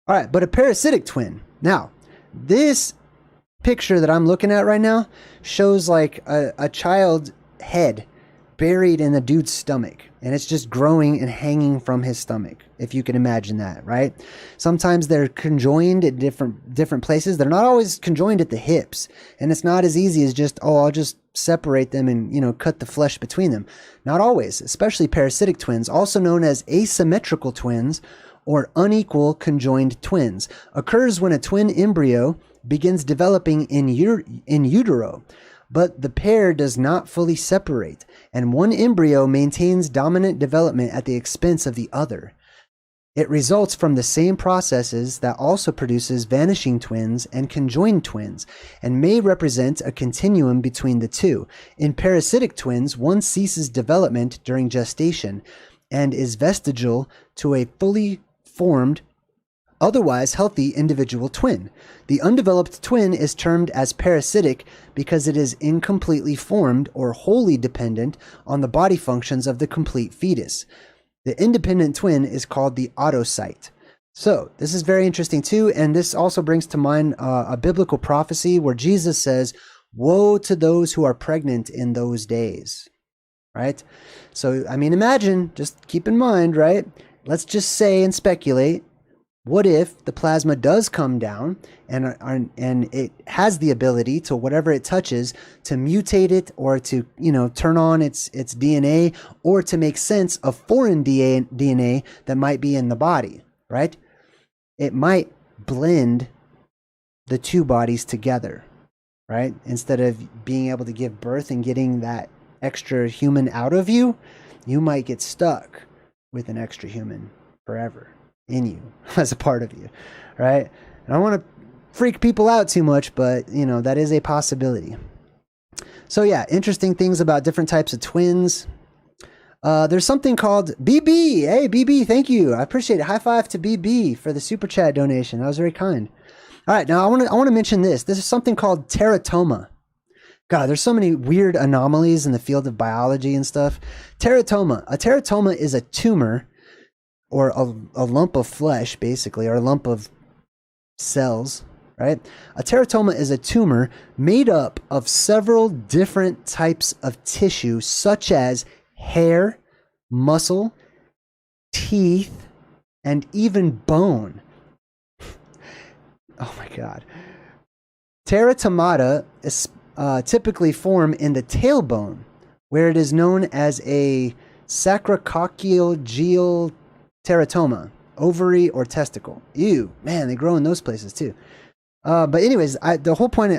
S1: All right, but a parasitic twin. Now, this picture that I'm looking at right now shows like a child head buried in the dude's stomach, and it's just growing and hanging from his stomach, if you can imagine that, right? Sometimes they're conjoined at different places. They're not always conjoined at the hips, and it's not as easy as just, I'll just separate them and, cut the flesh between them. Not always, especially parasitic twins, also known as asymmetrical twins or unequal conjoined twins, occurs when a twin embryo begins developing in utero, but the pair does not fully separate, and one embryo maintains dominant development at the expense of the other. It results from the same processes that also produces vanishing twins and conjoined twins, and may represent a continuum between the two. In parasitic twins, one ceases development during gestation and is vestigial to a fully formed, otherwise healthy individual twin. The undeveloped twin is termed as parasitic because it is incompletely formed or wholly dependent on the body functions of the complete fetus. The independent twin is called the autocyte. So this is very interesting too, and this also brings to mind a biblical prophecy where Jesus says, "Woe to those who are pregnant in those days." Right? So, imagine, just keep in mind, right? Let's just say and speculate, what if the plasma does come down and it has the ability to, whatever it touches, to mutate it or to, turn on its DNA, or to make sense of foreign DNA that might be in the body, right? It might blend the two bodies together, right? Instead of being able to give birth and getting that extra human out of you, you might get stuck with an extra human forever in you as a part of you, right? And I don't want to freak people out too much, but that is a possibility. So yeah, interesting things about different types of twins. There's something called BB. Hey, BB, thank you. I appreciate it. High five to BB for the super chat donation. That was very kind. All right, now I want to mention this. This is something called teratoma. God, there's so many weird anomalies in the field of biology and stuff. Teratoma. A teratoma is a tumor, or a lump of flesh, basically, or a lump of cells, right? A teratoma is a tumor made up of several different types of tissue, such as hair, muscle, teeth, and even bone. Oh my God. Teratomata is typically form in the tailbone, where it is known as a sacrococcygeal teratoma, ovary or testicle. Ew, man, they grow in those places too. But anyways, the whole point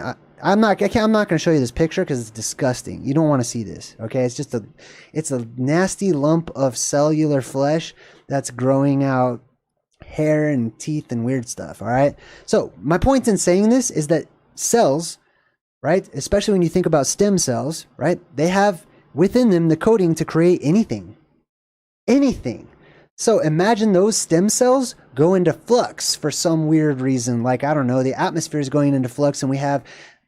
S1: I'm not going to show you this picture because it's disgusting. You don't want to see this. Okay. It's a nasty lump of cellular flesh that's growing out hair and teeth and weird stuff. All right. So my point in saying this is that cells, right, especially when you think about stem cells, right, they have within them the coding to create anything. So imagine those stem cells go into flux for some weird reason. Like, I don't know, the atmosphere is going into flux and we have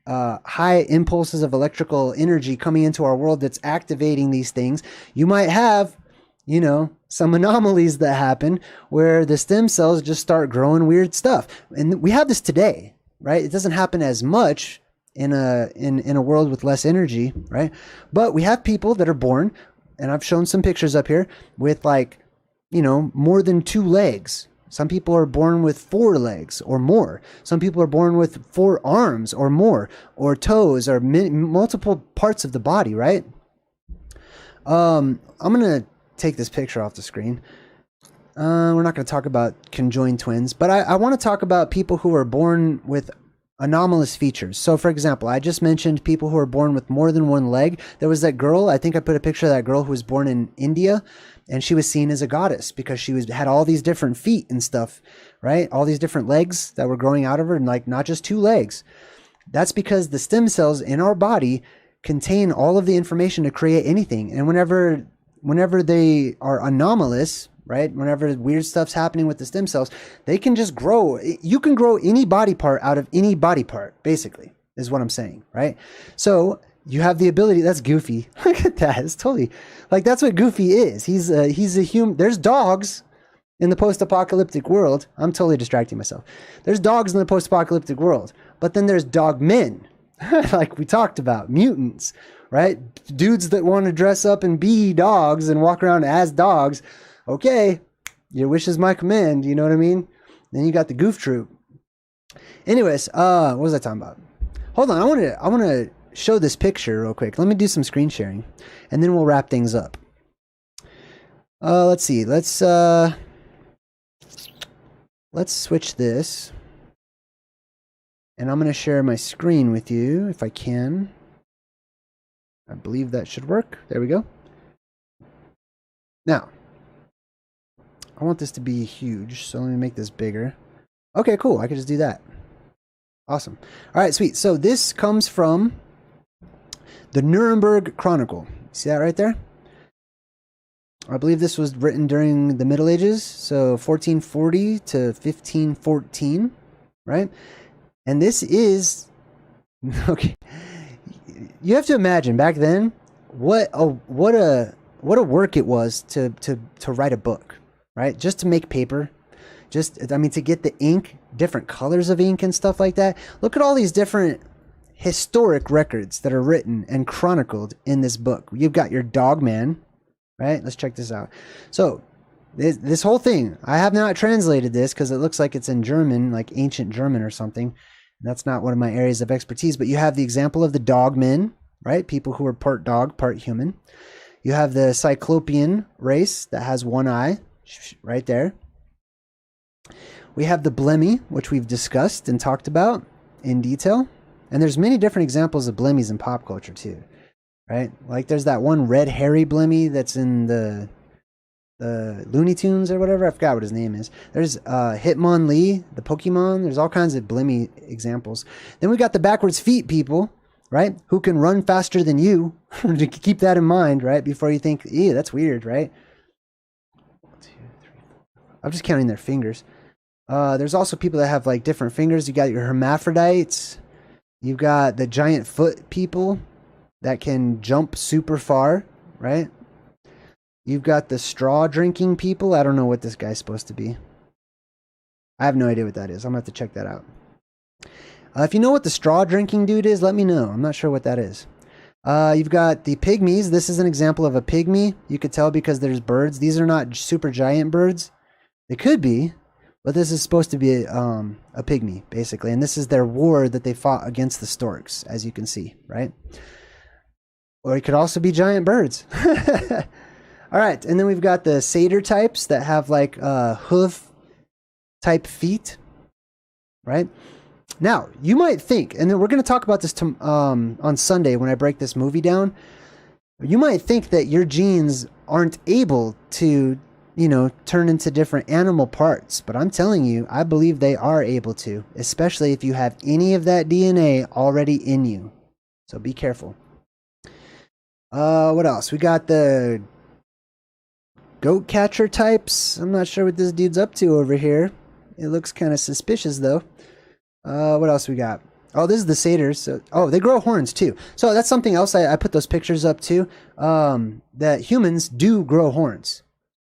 S1: high impulses of electrical energy coming into our world that's activating these things. You might have, you know, some anomalies that happen where the stem cells just start growing weird stuff. And we have this today, right? It doesn't happen as much in a world with less energy, right? But we have people that are born, and I've shown some pictures up here, with like, you know, more than 2 legs. Some people are born with 4 legs or more. Some people are born with 4 arms or more, or toes, or multiple parts of the body, right? I'm going to take this picture off the screen. We're not going to talk about conjoined twins, but I want to talk about people who are born with anomalous features. So for example, I just mentioned people who are born with more than 1 leg. There was that girl, I think I put a picture of that girl who was born in India, and she was seen as a goddess because she had all these different feet and stuff, right? All these different legs that were growing out of her, and like not just 2 legs. That's because the stem cells in our body contain all of the information to create anything. And whenever they are anomalous, right? Whenever weird stuff's happening with the stem cells, they can just grow. You can grow any body part out of any body part, basically, is what I'm saying, right? So you have the ability. That's Goofy. Look at that. It's totally like, that's what Goofy is. He's a human. There's dogs in the post-apocalyptic world. I'm totally distracting myself. There's dogs in the post-apocalyptic world, but then there's dog men, like we talked about, mutants, right? Dudes that want to dress up and be dogs and walk around as dogs. Okay, your wish is my command, you know what I mean? Then you got the Goof Troop. Anyways, what was I talking about? Hold on, I want to show this picture real quick. Let me do some screen sharing, and then we'll wrap things up. Let's see. Let's switch this, and I'm going to share my screen with you if I can. I believe that should work. There we go. Now, I want this to be huge, so let me make this bigger. Okay, cool. I can just do that. Awesome. All right, sweet. So this comes from the Nuremberg Chronicle. See that right there? I believe this was written during the Middle Ages, so 1440 to 1514, right? And this is, okay, you have to imagine back then what a work it was to write a book, right? Just to make paper, to get the ink, different colors of ink and stuff like that. Look at all these different historic records that are written and chronicled in this book. You've got your dog man, right? Let's check this out. So this whole thing, I have not translated this because it looks like it's in German, like ancient German or something. That's not one of my areas of expertise, but you have the example of the dog men, right? People who are part dog, part human. You have the Cyclopean race that has 1 eye, right there. We have the Blemmy, which we've discussed and talked about in detail. And there's many different examples of Blemmies in pop culture too, right? Like there's that one red hairy Blemmy that's in the Looney Tunes or whatever. I forgot what his name is. There's Hitmonlee, the Pokemon. There's all kinds of Blemmy examples. Then we got the backwards feet people, right? Who can run faster than you. To keep that in mind, right? Before you think, ew, that's weird, right? 1, 2, 3, 4. I'm just counting their fingers. There's also people that have like different fingers. You got your hermaphrodites. You've got the giant foot people that can jump super far, right? You've got the straw drinking people. I don't know what this guy's supposed to be. I have no idea what that is. I'm going to have to check that out. If you know what the straw drinking dude is, let me know. I'm not sure what that is. You've got the pygmies. This is an example of a pygmy. You could tell because there's birds. These are not super giant birds. They could be, but this is supposed to be a pygmy, basically. And this is their war that they fought against the storks, as you can see, right? Or it could also be giant birds. All right, and then we've got the satyr types that have like hoof type feet, right? Now, you might think, and then we're going to talk about this on Sunday when I break this movie down. You might think that your genes aren't able to, turn into different animal parts. But I'm telling you, I believe they are able to, especially if you have any of that DNA already in you. So be careful. What else? We got the goat catcher types. I'm not sure what this dude's up to over here. It looks kind of suspicious, though. What else we got? Oh, this is the satyrs. So, they grow horns too. So that's something else. I put those pictures up too. That humans do grow horns.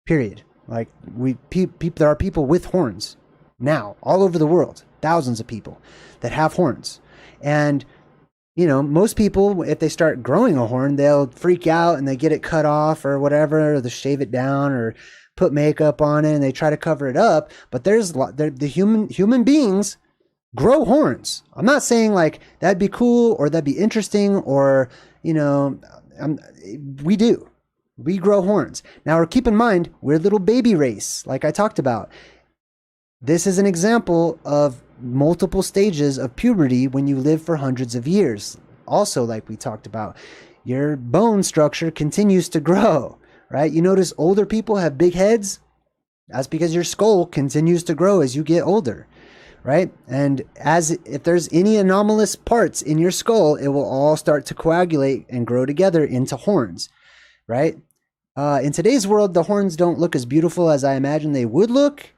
S1: Period. Like there are people with horns now all over the world. Thousands of people that have horns. And most people, if they start growing a horn, they'll freak out and they get it cut off or whatever, or they shave it down or put makeup on it and they try to cover it up. But the human beings grow horns. I'm not saying like that'd be cool or that'd be interesting or, we do. We grow horns. Now, keep in mind, we're a little baby race, like I talked about. This is an example of multiple stages of puberty when you live for hundreds of years. Also, like we talked about, your bone structure continues to grow, right? You notice older people have big heads. That's because your skull continues to grow as you get older. Right? And if there's any anomalous parts in your skull, it will all start to coagulate and grow together into horns, right? In today's world, the horns don't look as beautiful as I imagine they would look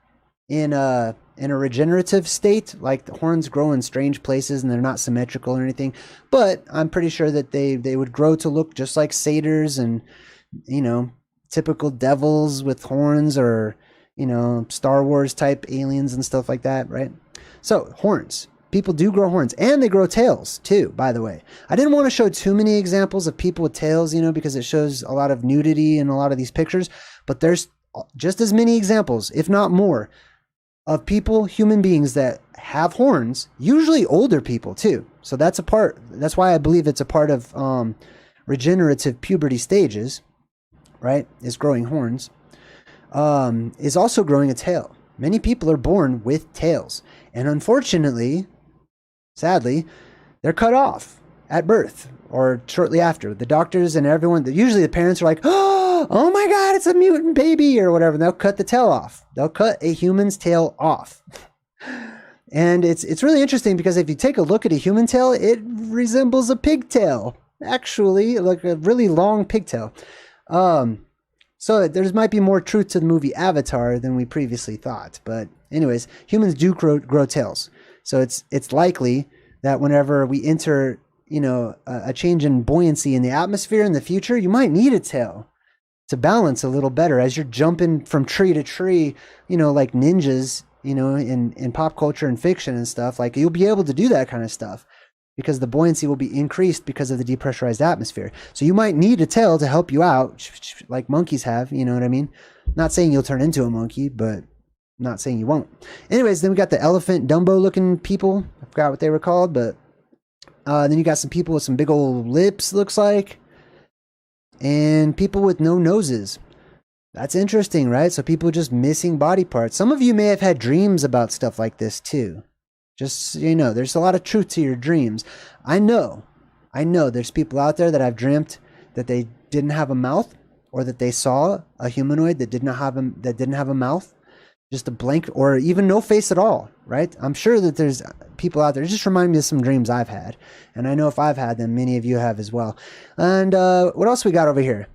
S1: in a regenerative state. Like the horns grow in strange places and they're not symmetrical or anything. But I'm pretty sure that they would grow to look just like satyrs and, typical devils with horns or, Star Wars type aliens and stuff like that, right? So, horns. People do grow horns. And they grow tails, too, by the way. I didn't want to show too many examples of people with tails, because it shows a lot of nudity in a lot of these pictures. But there's just as many examples, if not more, of people, human beings that have horns, usually older people, too. So that's why I believe it's a part of regenerative puberty stages, right, is growing horns, is also growing a tail. Many people are born with tails. And unfortunately, sadly, they're cut off at birth or shortly after. The doctors and everyone, usually the parents are like, oh my God, it's a mutant baby or whatever. And they'll cut the tail off. They'll cut a human's tail off. And it's really interesting because if you take a look at a human tail, it resembles a pigtail. Actually, like a really long pigtail. So there might be more truth to the movie Avatar than we previously thought. But anyways, humans do grow tails. So it's likely that whenever we enter, a change in buoyancy in the atmosphere in the future, you might need a tail to balance a little better as you're jumping from tree to tree, like ninjas, in pop culture and fiction and stuff. Like you'll be able to do that kind of stuff because the buoyancy will be increased because of the depressurized atmosphere. So you might need a tail to help you out, like monkeys have, you know what I mean? Not saying you'll turn into a monkey, but not saying you won't. Anyways, then we got the elephant Dumbo looking people. I forgot what they were called, but then you got some people with some big old lips, looks like, and people with no noses. That's interesting, right? So people just missing body parts. Some of you may have had dreams about stuff like this too. Just so you know, there's a lot of truth to your dreams. I know there's people out there that I've dreamt that they didn't have a mouth or that they saw a humanoid that didn't have a mouth, just a blank or even no face at all, right? I'm sure that there's people out there. It just reminded me of some dreams I've had. And I know if I've had them, many of you have as well. And what else we got over here?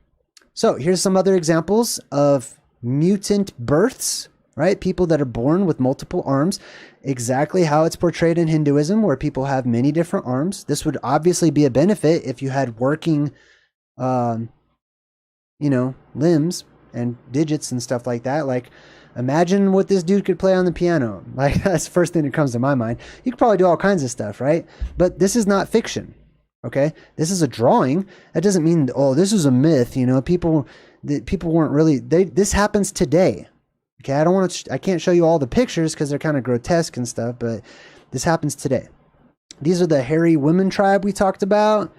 S1: So here's some other examples of mutant births, right? People that are born with multiple arms, exactly how it's portrayed in Hinduism, where people have many different arms. This would obviously be a benefit if you had working, limbs and digits and stuff like that. Like, imagine what this dude could play on the piano. Like, that's the first thing that comes to my mind. You could probably do all kinds of stuff, right? But this is not fiction, okay? This is a drawing. That doesn't mean, this is a myth. People weren't really, this happens today. Okay, I can't show you all the pictures because they're kind of grotesque and stuff, but this happens today. These are the hairy women tribe we talked about.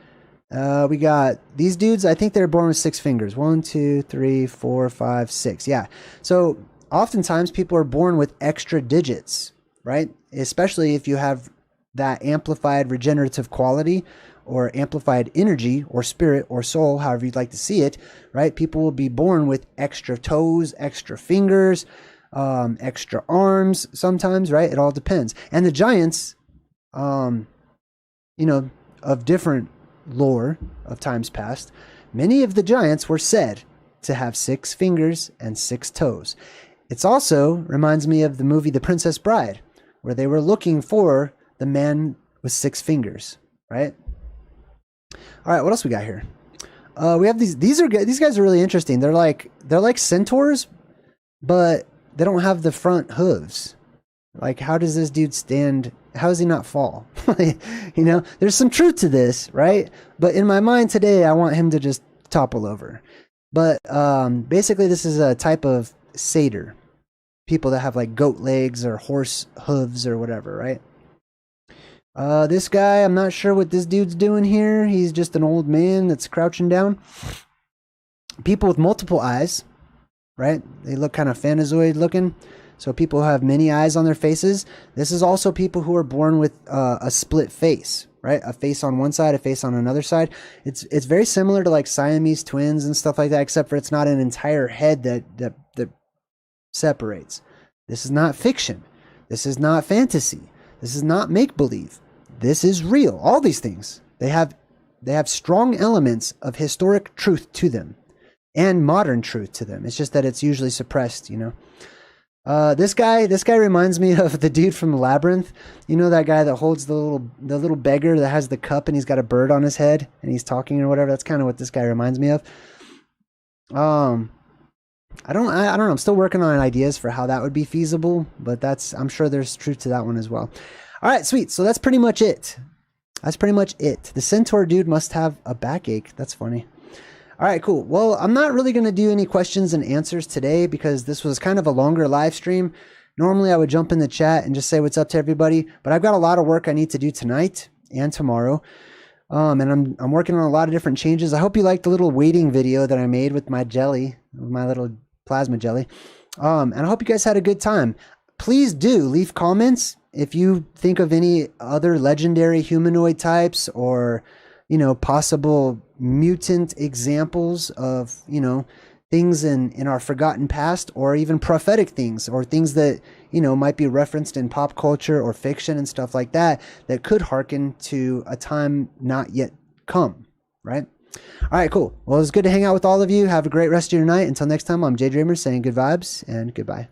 S1: We got these dudes. I think they're born with 6 fingers. 1, 2, 3, 4, 5, 6. Yeah. So oftentimes people are born with extra digits, right? Especially if you have that amplified regenerative quality or amplified energy or spirit or soul, however you'd like to see it, right? People will be born with extra toes, extra fingers, extra arms sometimes, right? It all depends. And the giants, you know, of different lore of times past, many of the giants were said to have 6 fingers and 6 toes. It's also reminds me of the movie The Princess Bride, where they were looking for the man with 6 fingers, right? All right, what else we got here? We have these guys are really interesting. They're like centaurs, but they don't have the front hooves. Like, how does this dude stand? How does he not fall? You know, there's some truth to this, right? But in my mind today, I want him to just topple over. But basically, this is a type of satyr. People that have like goat legs or horse hooves or whatever, right? This guy, I'm not sure what this dude's doing here. He's just an old man that's crouching down. People with multiple eyes, right? They look kind of Phanezoid looking. So people who have many eyes on their faces. This is also people who are born with a split face, right? A face on one side, a face on another side. It's very similar to like Siamese twins and stuff like that, except for it's not an entire head that separates. This is not fiction. This is not fantasy. This is not make-believe. This is real. All these things, they have strong elements of historic truth to them and modern truth to them. It's just that it's usually suppressed, you know. This guy reminds me of the dude from Labyrinth. You know, that guy that holds the little beggar that has the cup and he's got a bird on his head and he's talking or whatever. That's kind of what this guy reminds me of. I don't know. I'm still working on ideas for how that would be feasible, but I'm sure there's truth to that one as well. All right, sweet. So that's pretty much it. The centaur dude must have a backache. That's funny. All right, cool. Well, I'm not really going to do any questions and answers today because this was kind of a longer live stream. Normally I would jump in the chat and just say what's up to everybody, but I've got a lot of work I need to do tonight and tomorrow. And I'm working on a lot of different changes. I hope you liked the little waiting video that I made with my jelly, my little plasma jelly. And I hope you guys had a good time. Please do leave comments if you think of any other legendary humanoid types or, you know, possible mutant examples of, you know, things in our forgotten past, or even prophetic things, or things that, you know, might be referenced in pop culture or fiction and stuff like that, that could hearken to a time not yet come, right? All right, cool. Well, it's good to hang out with all of you. Have a great rest of your night. Until next time, I'm JayDreamerZ saying good vibes and goodbye.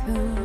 S2: to